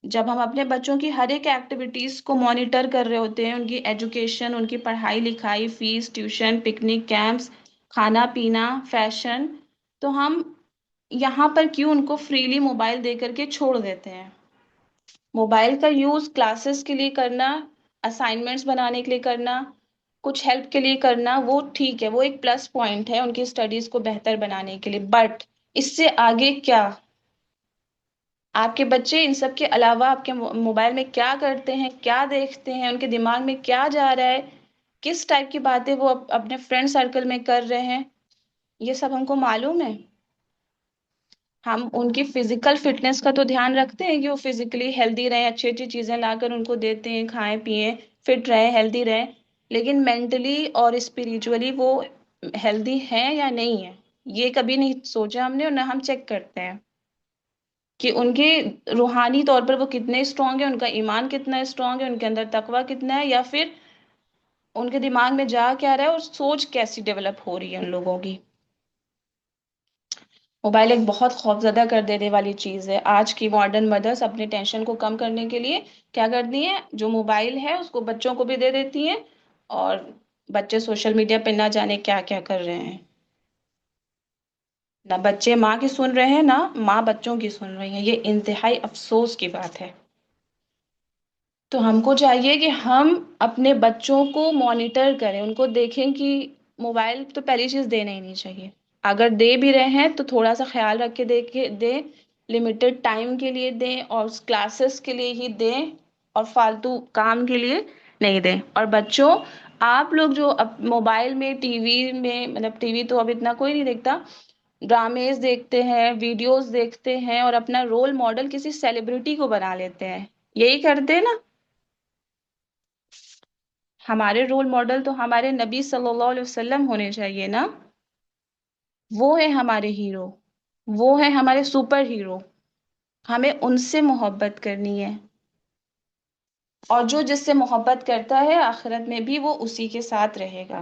جب ہم اپنے بچوں کی ہر ایک ایکٹیویٹیز کو مانیٹر کر رہے ہوتے ہیں، ان کی ایجوکیشن، ان کی پڑھائی لکھائی، فیس، ٹیوشن، پکنک، کیمپس، کھانا پینا، فیشن، تو ہم یہاں پر کیوں ان کو فریلی موبائل دے کر کے چھوڑ دیتے ہیں؟ موبائل کا یوز کلاسز کے لیے کرنا، اسائنمنٹس بنانے کے لیے کرنا، کچھ ہیلپ کے لیے کرنا، وہ ٹھیک ہے، وہ ایک پلس پوائنٹ ہے ان کی اسٹڈیز کو بہتر بنانے کے لیے، بٹ اس سے آگے کیا؟ آپ کے بچے ان سب کے علاوہ آپ کے موبائل میں کیا کرتے ہیں، کیا دیکھتے ہیں، ان کے دماغ میں کیا جا رہا ہے، کس ٹائپ کی باتیں وہ اپنے فرینڈ سرکل میں کر رہے ہیں، یہ سب ہم کو معلوم ہے۔ ہم ان کی فزیکل فٹنس کا تو دھیان رکھتے ہیں کہ وہ فزیکلی ہیلدی رہیں، اچھی اچھی چیزیں لا کر ان کو دیتے ہیں، کھائیں پئیں، فٹ رہیں، ہیلدی رہیں، لیکن مینٹلی اور اسپریچولی وہ ہیلدی ہیں یا نہیں ہیں، یہ کبھی نہیں سوچا ہم نے، اور نہ ہم چیک کرتے ہیں کہ ان کے روحانی طور پر وہ کتنے اسٹرانگ ہیں، ان کا ایمان کتنا اسٹرانگ ہے، ان کے اندر تقویٰ کتنا ہے، یا پھر ان کے دماغ میں جا کیا رہا ہے اور سوچ کیسی ڈیولپ ہو رہی ہے ان لوگوں کی۔ موبائل ایک بہت خوفزدہ کر دینے والی چیز ہے. آج کی ماڈرن مدرس اپنے ٹینشن کو کم کرنے کے لیے کیا کرتی ہیں، جو موبائل ہے اس کو بچوں کو بھی دے دیتی ہیں، اور بچے سوشل میڈیا پہ نہ جانے کیا کیا کر رہے ہیں. نہ بچے ماں کی سن رہے ہیں، نہ ماں بچوں کی سن رہی ہیں. یہ انتہائی افسوس کی بات ہے. تو ہم کو چاہیے کہ ہم اپنے بچوں کو مانیٹر کریں، ان کو دیکھیں کہ موبائل تو پہلی چیز دینا ہی نہیں چاہیے. اگر دے بھی رہے ہیں تو تھوڑا سا خیال رکھ کے دیں، لمیٹڈ ٹائم کے لیے دیں، اور کلاسز کے لیے ہی دیں، اور فالتو کام کے لیے نہیں دیں. اور بچوں، آپ لوگ جو موبائل میں، ٹی وی میں، مطلب ٹی وی تو اب اتنا کوئی نہیں دیکھتا، ڈرامےز دیکھتے ہیں، ویڈیوز دیکھتے ہیں، اور اپنا رول ماڈل کسی سیلیبریٹی کو بنا لیتے ہیں. یہی کرتے ہیں نا. ہمارے رول ماڈل تو ہمارے نبی صلی اللہ علیہ وسلم ہونے چاہیے نا. وہ ہے ہمارے ہیرو، وہ ہے ہمارے سپر ہیرو. ہمیں ان سے محبت کرنی ہے، اور جو جس سے محبت کرتا ہے آخرت میں بھی وہ اسی کے ساتھ رہے گا.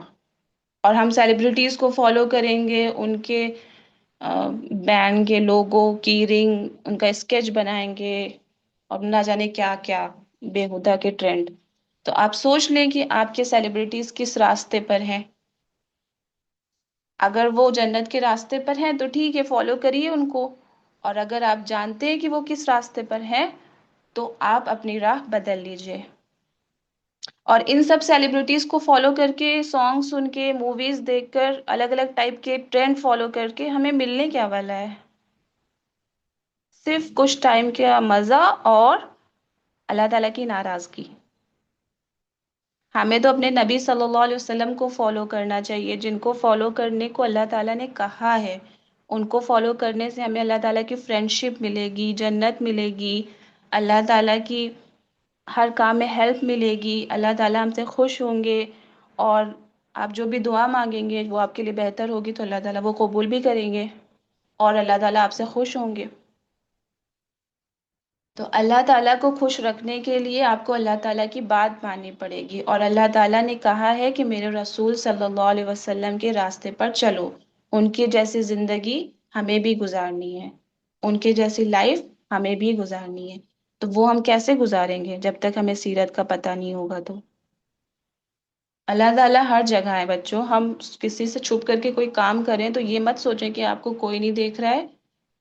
اور ہم سیلیبریٹیز کو فالو کریں گے، ان کے بینڈ کے لوگوں کی رنگ، ان کا اسکیچ بنائیں گے، اور نہ جانے کیا کیا بےہودہ کے ٹرینڈ. تو آپ سوچ لیں کہ آپ کے سیلیبریٹیز کس راستے پر ہیں. اگر وہ جنت کے راستے پر ہیں تو ٹھیک ہے، فالو کریے ان کو. اور اگر آپ جانتے ہیں کہ وہ کس راستے پر ہیں تو آپ اپنی راہ بدل لیجئے. اور ان سب سیلیبریٹیز کو فالو کر کے، سانگ سن کے، موویز دیکھ کر، الگ الگ ٹائپ کے ٹرینڈ فالو کر کے ہمیں ملنے کیا والا ہے؟ صرف کچھ ٹائم کا مزہ اور اللہ تعالیٰ کی ناراضگی. ہمیں تو اپنے نبی صلی اللہ علیہ وسلم کو فالو کرنا چاہیے، جن کو فالو کرنے کو اللہ تعالیٰ نے کہا ہے. ان کو فالو کرنے سے ہمیں اللہ تعالیٰ کی فرینڈشپ ملے گی، جنت ملے گی، اللہ تعالیٰ کی ہر کام میں ہیلپ ملے گی، اللہ تعالیٰ ہم سے خوش ہوں گے، اور آپ جو بھی دعا مانگیں گے وہ آپ کے لیے بہتر ہوگی تو اللہ تعالیٰ وہ قبول بھی کریں گے، اور اللہ تعالیٰ آپ سے خوش ہوں گے. تو اللہ تعالیٰ کو خوش رکھنے کے لیے آپ کو اللہ تعالیٰ کی بات ماننی پڑے گی. اور اللہ تعالیٰ نے کہا ہے کہ میرے رسول صلی اللہ علیہ وسلم کے راستے پر چلو. ان کی جیسی زندگی ہمیں بھی گزارنی ہے، ان کے جیسی لائف ہمیں بھی گزارنی ہے. تو وہ ہم کیسے گزاریں گے جب تک ہمیں سیرت کا پتہ نہیں ہوگا؟ تو اللہ تعالیٰ ہر جگہ ہے بچوں. ہم کسی سے چھپ کر کے کوئی کام کریں تو یہ مت سوچیں کہ آپ کو کوئی نہیں دیکھ رہا ہے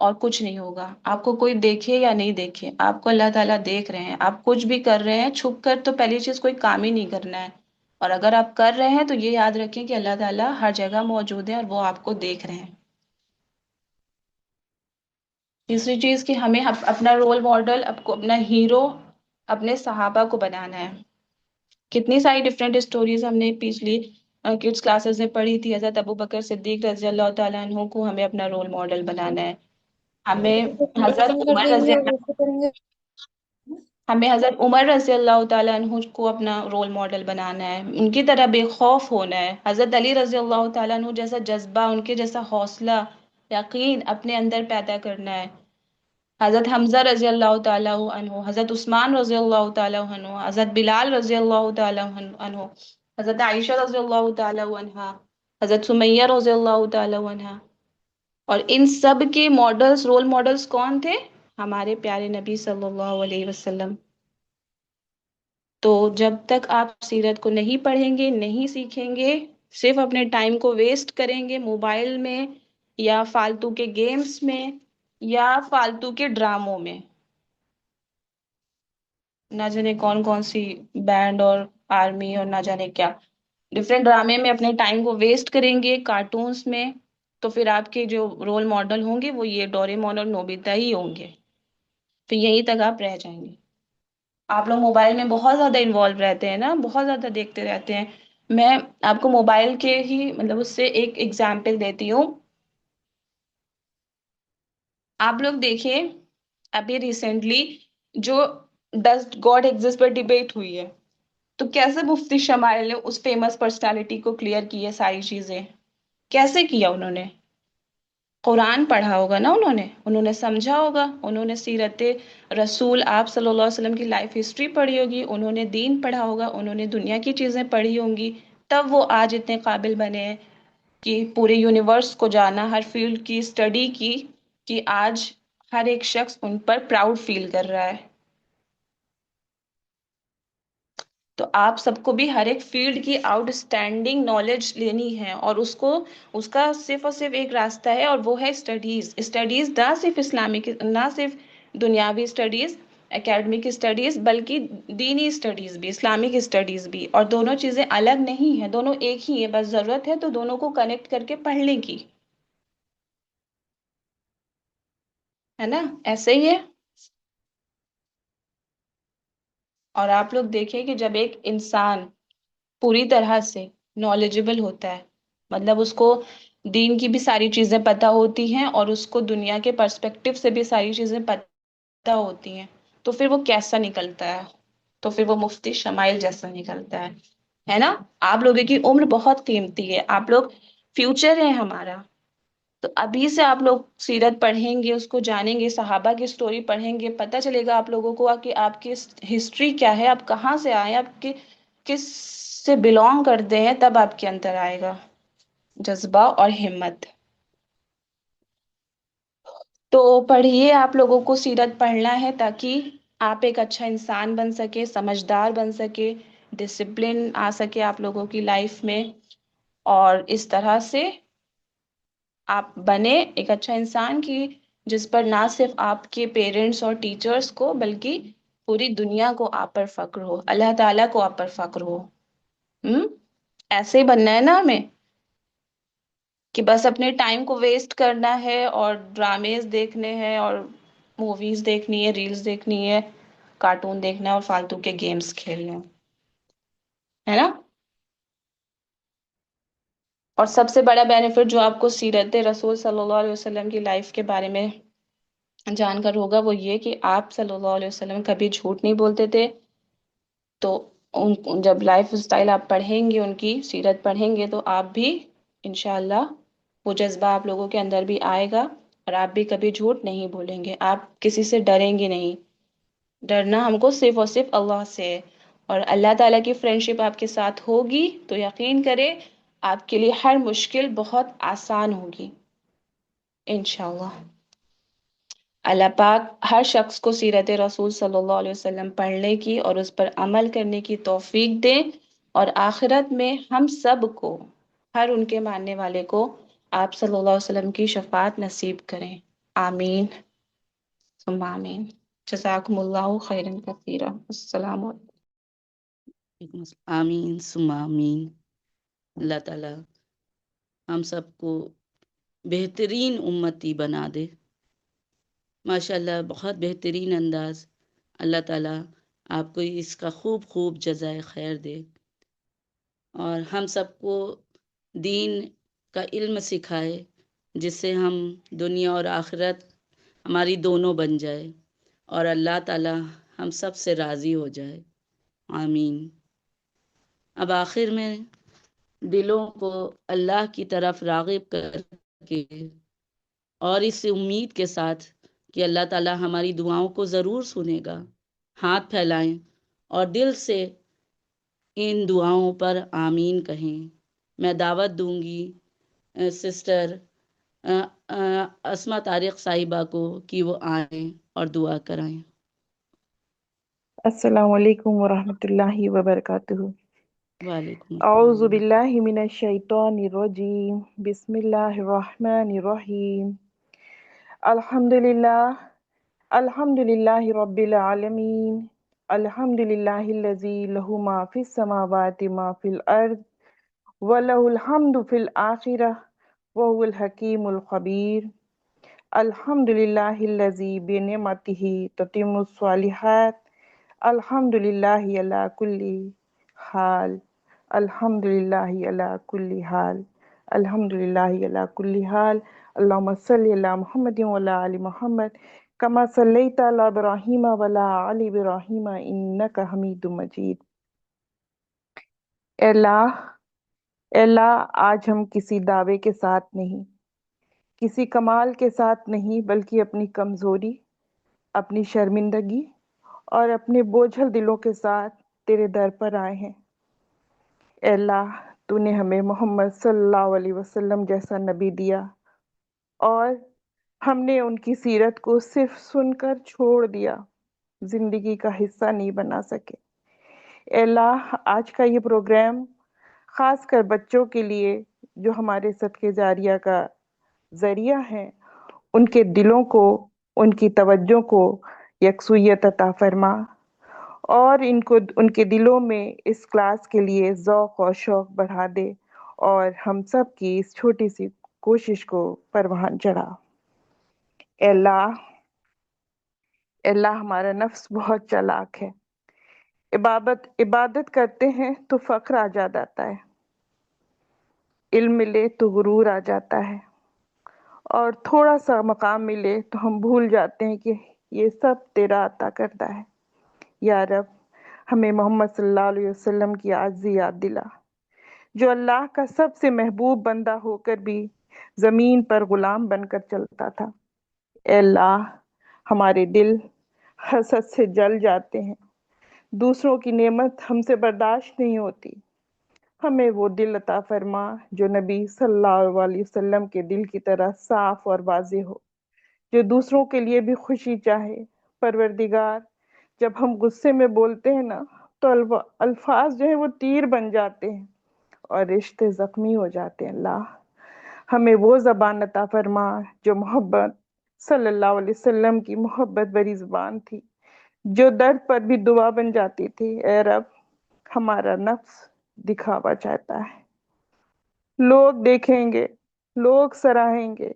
اور کچھ نہیں ہوگا. آپ کو کوئی دیکھے یا نہیں دیکھے، آپ کو اللہ تعالیٰ دیکھ رہے ہیں. آپ کچھ بھی کر رہے ہیں چھپ کر تو پہلی چیز کوئی کام ہی نہیں کرنا ہے. اور اگر آپ کر رہے ہیں تو یہ یاد رکھیں کہ اللہ تعالیٰ ہر جگہ موجود ہے اور وہ آپ کو دیکھ رہے ہیں. تیسری چیز کہ ہمیں اپنا رول ماڈل، اپنا ہیرو اپنے صحابہ کو بنانا ہے. کتنی ساری ڈفرینٹ اسٹوریز ہم نے پچھلی کڈس کلاسز میں پڑھی تھی. حضرت ابوبکر صدیق رضی اللہ تعالیٰ عنہ کو ہمیں اپنا رول ماڈل بنانا ہے. ہمیں حضرت عمر رضی اللہ تعالیٰ عنہ کو اپنا رول ماڈل بنانا ہے، ان کی طرح بے خوف ہونا ہے. حضرت علی رضی اللہ تعالیٰ عنہ جیسا جذبہ، ان کے جیسا حوصلہ، یقین اپنے اندر پیدا کرنا ہے. حضرت حمزہ رضی اللہ تعالیٰ عنہ، حضرت عثمان رضی اللہ تعالیٰ عنہ، حضرت بلال رضی اللہ تعالیٰ عنہ، حضرت عائشہ رضی اللہ تعالیٰ عنہ، حضرت سمیہ رضی اللہ تعالیٰ عنہ. اور ان سب کے ماڈلز، رول ماڈلز کون تھے؟ ہمارے پیارے نبی صلی اللہ علیہ وسلم. تو جب تک آپ سیرت کو نہیں پڑھیں گے، نہیں سیکھیں گے، صرف اپنے ٹائم کو ویسٹ کریں گے موبائل میں، یا فالتو کے گیمز میں، یا فالتو کے ڈراموں میں، نہ جانے کون کون سی بینڈ اور آرمی اور نہ جانے کیا ڈفرینٹ ڈرامے میں اپنے ٹائم کو ویسٹ کریں گے، کارٹونز میں، تو پھر آپ کے جو رول ماڈل ہوں گے وہ یہ ڈوریمون اور نوبیتا ہی ہوں گے. پھر یہیں تک آپ رہ جائیں گے. آپ لوگ موبائل میں بہت زیادہ انوالو رہتے ہیں نا، بہت زیادہ دیکھتے رہتے ہیں. میں آپ کو موبائل کے ہی مطلب اس سے ایک ایگزامپل دیتی ہوں. آپ لوگ دیکھیں ابھی ریسنٹلی جو does God exist per debate ہوئی ہے، تو کیسے مفتی شمائل نے اس فیمس پرسنالٹی کو کلیئر کی ہے ساری چیزیں؟ کیسے کیا؟ انہوں نے قرآن پڑھا ہوگا نا، انہوں نے سمجھا ہوگا، انہوں نے سیرت رسول آپ صلی اللہ علیہ وسلم کی لائف ہسٹری پڑھی ہوگی، انہوں نے دین پڑھا ہوگا، انہوں نے دنیا کی چیزیں پڑھی ہوں گی، تب وہ آج اتنے قابل بنے ہیں کہ پورے یونیورس کو جانا، ہر فیلڈ کی اسٹڈی کی، کہ آج ہر ایک شخص ان پر پراؤڈ فیل کر رہا ہے. تو آپ سب کو بھی ہر ایک فیلڈ کی آؤٹ اسٹینڈنگ نالج لینی ہے، اور اس کا صرف اور صرف ایک راستہ ہے، اور وہ ہے اسٹڈیز نہ صرف اسلامک، نہ صرف دنیاوی اسٹڈیز، اکیڈمک اسٹڈیز، بلکہ دینی اسٹڈیز بھی، اسلامک اسٹڈیز بھی. اور دونوں چیزیں الگ نہیں ہیں، دونوں ایک ہی ہیں، بس ضرورت ہے تو دونوں کو کنیکٹ کر کے پڑھنے کی، ہے نا؟ ایسے ہی ہے. اور آپ لوگ دیکھیں کہ جب ایک انسان پوری طرح سے نالجبل ہوتا ہے، مطلب اس کو دین کی بھی ساری چیزیں پتہ ہوتی ہیں اور اس کو دنیا کے پرسپیکٹیو سے بھی ساری چیزیں پتہ ہوتی ہیں، تو پھر وہ کیسا نکلتا ہے؟ تو پھر وہ مفتی شمائل جیسا نکلتا ہے نا؟ آپ لوگوں کی عمر بہت قیمتی ہے، آپ لوگ فیوچر ہے ہمارا. تو ابھی سے آپ لوگ سیرت پڑھیں گے، اس کو جانیں گے، صحابہ کی سٹوری پڑھیں گے، پتہ چلے گا آپ لوگوں کو کہ آپ کی ہسٹری کیا ہے، آپ کہاں سے آئے، آپ کس سے بلونگ کرتے ہیں، تب آپ کے اندر آئے گا جذبہ اور ہمت. تو پڑھیے، آپ لوگوں کو سیرت پڑھنا ہے تاکہ آپ ایک اچھا انسان بن سکے، سمجھدار بن سکے، ڈسپلن آ سکے آپ لوگوں کی لائف میں، اور اس طرح سے آپ بنے ایک اچھا انسان کی جس پر نہ صرف آپ کے پیرنٹس اور ٹیچرز کو بلکہ پوری دنیا کو آپ پر فخر ہو، اللہ تعالیٰ کو آپ پر فخر ہو. ایسے ہی بننا ہے نا ہمیں، کہ بس اپنے ٹائم کو ویسٹ کرنا ہے اور ڈرامےز دیکھنے ہیں اور موویز دیکھنی ہے، ریلز دیکھنی ہے، کارٹون دیکھنا ہے اور فالتو کے گیمز کھیلنے ہیں، ہے نا؟ اور سب سے بڑا بینیفٹ جو آپ کو سیرت رسول صلی اللہ علیہ وسلم کی لائف کے بارے میں جان کر ہوگا وہ یہ کہ آپ صلی اللہ علیہ وسلم کبھی جھوٹ نہیں بولتے تھے. تو جب لائف اسٹائل آپ پڑھیں گے، ان کی سیرت پڑھیں گے، تو آپ بھی انشاءاللہ وہ جذبہ آپ لوگوں کے اندر بھی آئے گا، اور آپ بھی کبھی جھوٹ نہیں بولیں گے، آپ کسی سے ڈریں گے نہیں. ڈرنا ہم کو صرف اور صرف اللہ سے ہے، اور اللہ تعالیٰ کی فرینڈشپ آپ کے ساتھ ہوگی تو یقین کرے آپ کے لیے ہر مشکل بہت آسان ہوگی انشاءاللہ. اللہ پاک ہر شخص کو سیرت رسول صلی اللہ علیہ وسلم پڑھنے کی اور اس پر عمل کرنے کی توفیق دے، اور آخرت میں ہم سب کو، ہر ان کے ماننے والے کو، آپ صلی اللہ علیہ وسلم کی شفاعت نصیب کریں. آمین ثم آمین. جزاکم اللہ خیرا کثیرا. السلام علیکم. آمین ثم آمین. اللہ تعالیٰ ہم سب کو بہترین امتی بنا دے. ماشاءاللہ بہت بہترین انداز. اللہ تعالیٰ آپ کو اس کا خوب جزائے خیر دے، اور ہم سب کو دین کا علم سکھائے جس سے ہم دنیا اور آخرت ہماری دونوں بن جائے، اور اللہ تعالیٰ ہم سب سے راضی ہو جائے. آمین. اب آخر میں دلوں کو اللہ کی طرف راغب کر کے اور اس امید کے ساتھ کہ اللہ تعالیٰ ہماری دعاؤں کو ضرور سنے گا، ہاتھ پھیلائیں اور دل سے ان دعاؤں پر آمین کہیں. میں دعوت دوں گی سسٹر اسما طارق صاحبہ کو کہ وہ آئیں اور دعا کرائیں. السلام علیکم ورحمۃ اللہ وبرکاتہ. وعلیکم اعوذ السلام. باللہ من الشیطان الرجیم. بسم اللہ الرحمن الرحیم. الحمد للہ رب العالمین. الحمد للہ الذی لہ ما فی السماوات ما فی الارض ولہ الحمد فی الآخرہ وہو الحکیم الخبیر. الحمد للہ الذی بنعمتہ تتم الصالحات. الحمد للہ علی کل حال. الحمد للہ علی کل حال. الحمد للہ علی کل حال. اللہم صلی علی محمد وعلی آل محمد کما صلیت علی ابراہیم وعلی آل ابراہیم انک حمید مجید. اے اللہ آج ہم کسی دعوے کے ساتھ نہیں، کسی کمال کے ساتھ نہیں، بلکہ اپنی کمزوری، اپنی شرمندگی اور اپنے بوجھل دلوں کے ساتھ تیرے در پر آئے ہیں. اے اللہ تو نے ہمیں محمد صلی اللہ علیہ وسلم جیسا نبی دیا اور ہم نے ان کی سیرت کو صرف سن کر چھوڑ دیا، زندگی کا حصہ نہیں بنا سکے۔ اے اللہ، آج کا یہ پروگرام خاص کر بچوں کے لیے جو ہمارے صدقے جاریہ کا ذریعہ ہیں، ان کے دلوں کو، ان کی توجہ کو یکسوئیت عطا فرما، اور ان کے دلوں میں اس کلاس کے لیے ذوق اور شوق بڑھا دے، اور ہم سب کی اس چھوٹی سی کوشش کو پروان چڑھا۔ اے اللہ ہمارا نفس بہت چالاک ہے، عبادت کرتے ہیں تو فخر آ جاتا ہے، علم ملے تو غرور آ جاتا ہے، اور تھوڑا سا مقام ملے تو ہم بھول جاتے ہیں کہ یہ سب تیرا عطا کردہ ہے۔ یا رب، ہمیں محمد صلی اللہ علیہ وسلم کی عاجزی یاد دلا، جو اللہ کا سب سے محبوب بندہ ہو کر بھی زمین پر غلام بن کر چلتا تھا۔ اے اللہ، ہمارے دل حسد سے جل جاتے ہیں، دوسروں کی نعمت ہم سے برداشت نہیں ہوتی، ہمیں وہ دل عطا فرما جو نبی صلی اللہ علیہ وسلم کے دل کی طرح صاف اور واضح ہو، جو دوسروں کے لیے بھی خوشی چاہے۔ پروردگار، جب ہم غصے میں بولتے ہیں نا تو الفاظ جو ہیں وہ تیر بن جاتے ہیں اور رشتے زخمی ہو جاتے ہیں۔ اللہ، ہمیں وہ زبان عطا فرما جو محبت صلی اللہ علیہ وسلم کی محبت بری زبان تھی، جو درد پر بھی دعا بن جاتی تھی۔ اے رب، ہمارا نفس دکھاوا چاہتا ہے، لوگ دیکھیں گے، لوگ سراہیں گے۔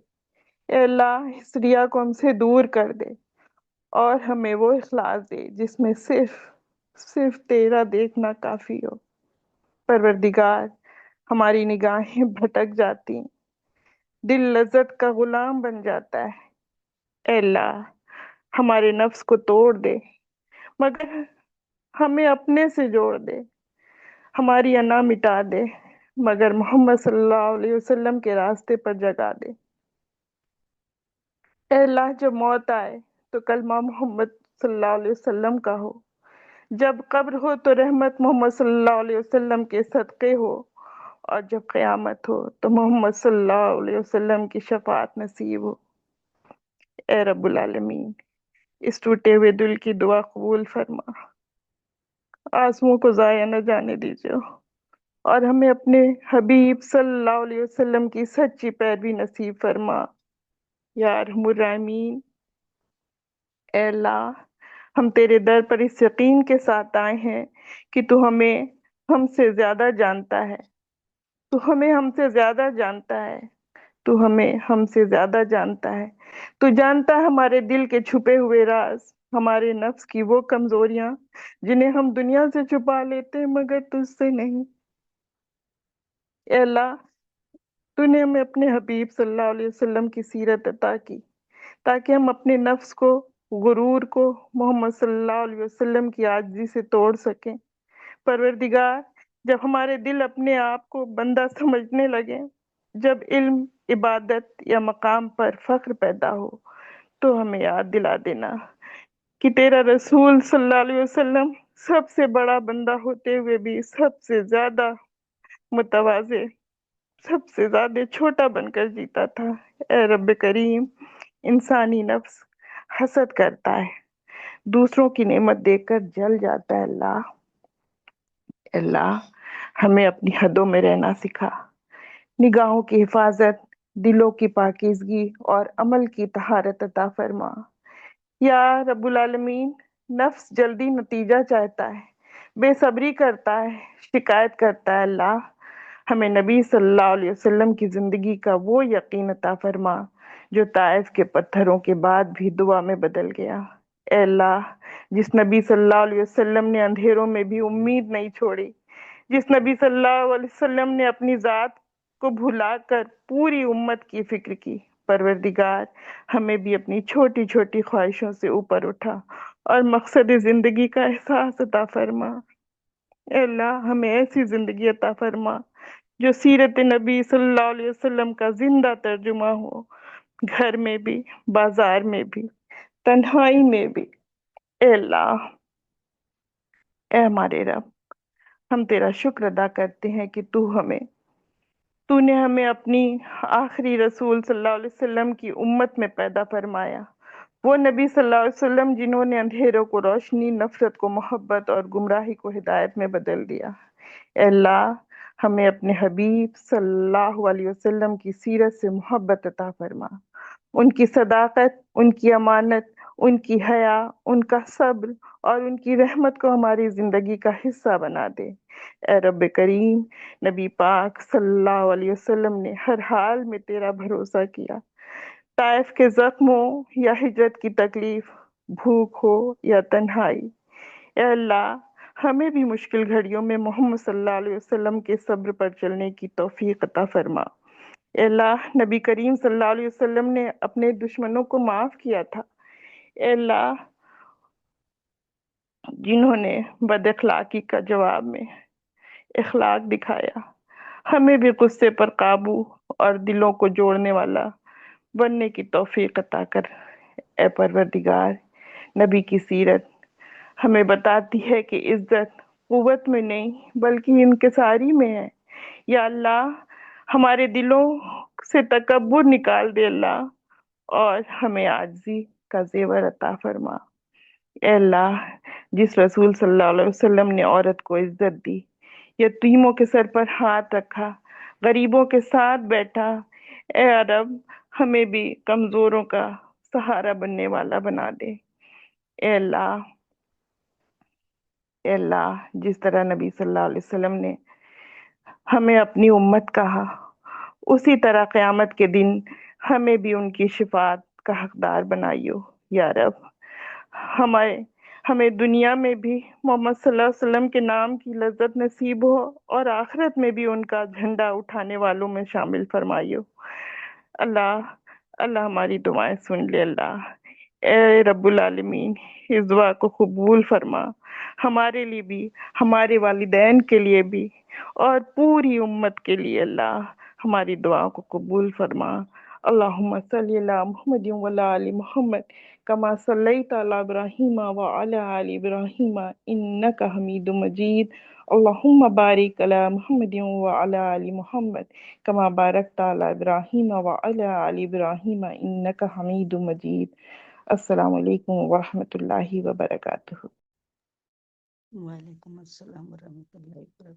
اے اللہ، اس ریا کو ہم سے دور کر دے اور ہمیں وہ اخلاص دے جس میں صرف تیرا دیکھنا کافی ہو۔ پروردگار، ہماری نگاہیں بھٹک جاتی ہیں، دل لذت کا غلام بن جاتا ہے۔ اے اللہ، ہمارے نفس کو توڑ دے مگر ہمیں اپنے سے جوڑ دے، ہماری انا مٹا دے مگر محمد صلی اللہ علیہ وسلم کے راستے پر جگا دے۔ اے اللہ، جب موت آئے تو کلمہ محمد صلی اللہ علیہ وسلم کا ہو، جب قبر ہو تو رحمت محمد صلی اللہ علیہ وسلم کے صدقے ہو، اور جب قیامت ہو تو محمد صلی اللہ علیہ وسلم کی شفاعت نصیب ہو۔ اے رب العالمین، اس ٹوٹے ہوئے دل کی دعا قبول فرما، آنسوؤں کو ضائع نہ جانے دیجیے، اور ہمیں اپنے حبیب صلی اللہ علیہ وسلم کی سچی پیروی نصیب فرما۔ یا ارحم الراحمین، اے اللہ، ہم تیرے در پر اس یقین کے ساتھ آئے ہیں کہ تو ہمیں ہم سے زیادہ جانتا ہے، تو ہمیں ہم سے زیادہ جانتا ہے، تو ہمیں ہم سے زیادہ جانتا ہے، تو جانتا ہے ہمارے دل کے چھپے ہوئے راز، ہمارے نفس کی وہ کمزوریاں جنہیں ہم دنیا سے چھپا لیتے ہیں مگر تجھ سے نہیں۔ اے اللہ، تو نے ہمیں اپنے حبیب صلی اللہ علیہ وسلم کی سیرت عطا کی تاکہ ہم اپنے نفس کو، غرور کو محمد صلی اللہ علیہ وسلم کی عاجزی سے توڑ سکیں۔ پروردگار، جب ہمارے دل اپنے آپ کو بندہ سمجھنے لگے، جب علم، عبادت یا مقام پر فخر پیدا ہو، تو ہمیں یاد دلا دینا کہ تیرا رسول صلی اللہ علیہ وسلم سب سے بڑا بندہ ہوتے ہوئے بھی سب سے زیادہ متواضع، سب سے زیادہ چھوٹا بن کر جیتا تھا۔ اے رب کریم، انسانی نفس حسد کرتا ہے، دوسروں کی نعمت دیکھ کر جل جاتا ہے۔ اللہ، ہمیں اپنی حدوں میں رہنا سکھا، نگاہوں کی حفاظت، دلوں کی پاکیزگی اور عمل کی طہارت عطا فرما۔ یا رب العالمین، نفس جلدی نتیجہ چاہتا ہے، بے صبری کرتا ہے، شکایت کرتا ہے۔ اللہ، ہمیں نبی صلی اللہ علیہ وسلم کی زندگی کا وہ یقین عطا فرما جو طائف کے پتھروں کے بعد بھی دعا میں بدل گیا۔ اے اللہ، جس نبی صلی اللہ علیہ وسلم نے اندھیروں میں بھی امید نہیں چھوڑی، جس نبی صلی اللہ علیہ وسلم نے اپنی ذات کو بھلا کر پوری امت کی فکر کی، پروردگار، ہمیں بھی اپنی چھوٹی چھوٹی خواہشوں سے اوپر اٹھا اور مقصد زندگی کا احساس عطا فرما۔ اے اللہ، ہمیں ایسی زندگی عطا فرما جو سیرت نبی صلی اللہ علیہ وسلم کا زندہ ترجمہ ہو، گھر میں بھی، بازار میں بھی، تنہائی میں بھی۔ اے اللہ، اے ہمارے رب، ہم تیرا شکر ادا کرتے ہیں کہ تو نے ہمیں اپنی آخری رسول صلی اللہ علیہ وسلم کی امت میں پیدا فرمایا، وہ نبی صلی اللہ علیہ وسلم جنہوں نے اندھیروں کو روشنی، نفرت کو محبت اور گمراہی کو ہدایت میں بدل دیا۔ اے اللہ، ہمیں اپنے حبیب صلی اللہ علیہ وسلم کی سیرت سے محبت عطا فرما، ان کی صداقت، ان کی امانت، ان کی حیا، ان کا صبر اور ان کی رحمت کو ہماری زندگی کا حصہ بنا دے۔ اے رب کریم، نبی پاک صلی اللہ علیہ وسلم نے ہر حال میں تیرا بھروسہ کیا، طائف کے زخم ہو یا ہجرت کی تکلیف، بھوک ہو یا تنہائی۔ اے اللہ، ہمیں بھی مشکل گھڑیوں میں محمد صلی اللہ علیہ وسلم کے صبر پر چلنے کی توفیق عطا فرما۔ اے اللہ، نبی کریم صلی اللہ علیہ وسلم نے اپنے دشمنوں کو معاف کیا تھا۔ اے اللہ، جنہوں نے بد اخلاقی کا جواب میں اخلاق دکھایا، ہمیں بھی غصے پر قابو اور دلوں کو جوڑنے والا بننے کی توفیق عطا کر۔ اے پروردگار، نبی کی سیرت ہمیں بتاتی ہے کہ عزت قوت میں نہیں بلکہ انکساری میں ہے۔ یا اللہ، ہمارے دلوں سے تکبر نکال دے اللہ، اور ہمیں عاجزی کا زیور عطا فرما۔ اے اللہ، جس رسول صلی اللہ علیہ وسلم نے عورت کو عزت دی، یتیموں کے سر پر ہاتھ رکھا، غریبوں کے ساتھ بیٹھا، اے رب، ہمیں بھی کمزوروں کا سہارا بننے والا بنا دے۔ اے اللہ، اے اللہ، جس طرح نبی صلی اللہ علیہ وسلم نے ہمیں اپنی امت کہا، اسی طرح قیامت کے دن ہمیں بھی ان کی شفاعت کا حقدار بنائیو۔ یا رب، ہمیں دنیا میں بھی محمد صلی اللہ علیہ وسلم کے نام کی لذت نصیب ہو اور آخرت میں بھی ان کا جھنڈا اٹھانے والوں میں شامل فرمائیو۔ اللہ ہماری دعائیں سن لے اللہ۔ اے رب العالمین، اس دعا کو قبول فرما، ہمارے لیے بھی، ہمارے والدین کے لیے بھی اور پوری امت کے لیے اللہ ہماری دعا کو قبول فرما۔ اللہم صلی علی محمد وعلی آل محمد کما صلیت علی ابراہیم وعلی آل ابراہیم انک حمید مجید۔ اللہم بارک علی محمد وعلی آل محمد کما بارکت علی ابراہیم وعلی آل ابراہیم انک حمید مجید۔ السلام علیکم ورحمۃ اللہ وبرکاتہ۔ وعلیکم السلام ورحمۃ اللہ وبرکاتہ۔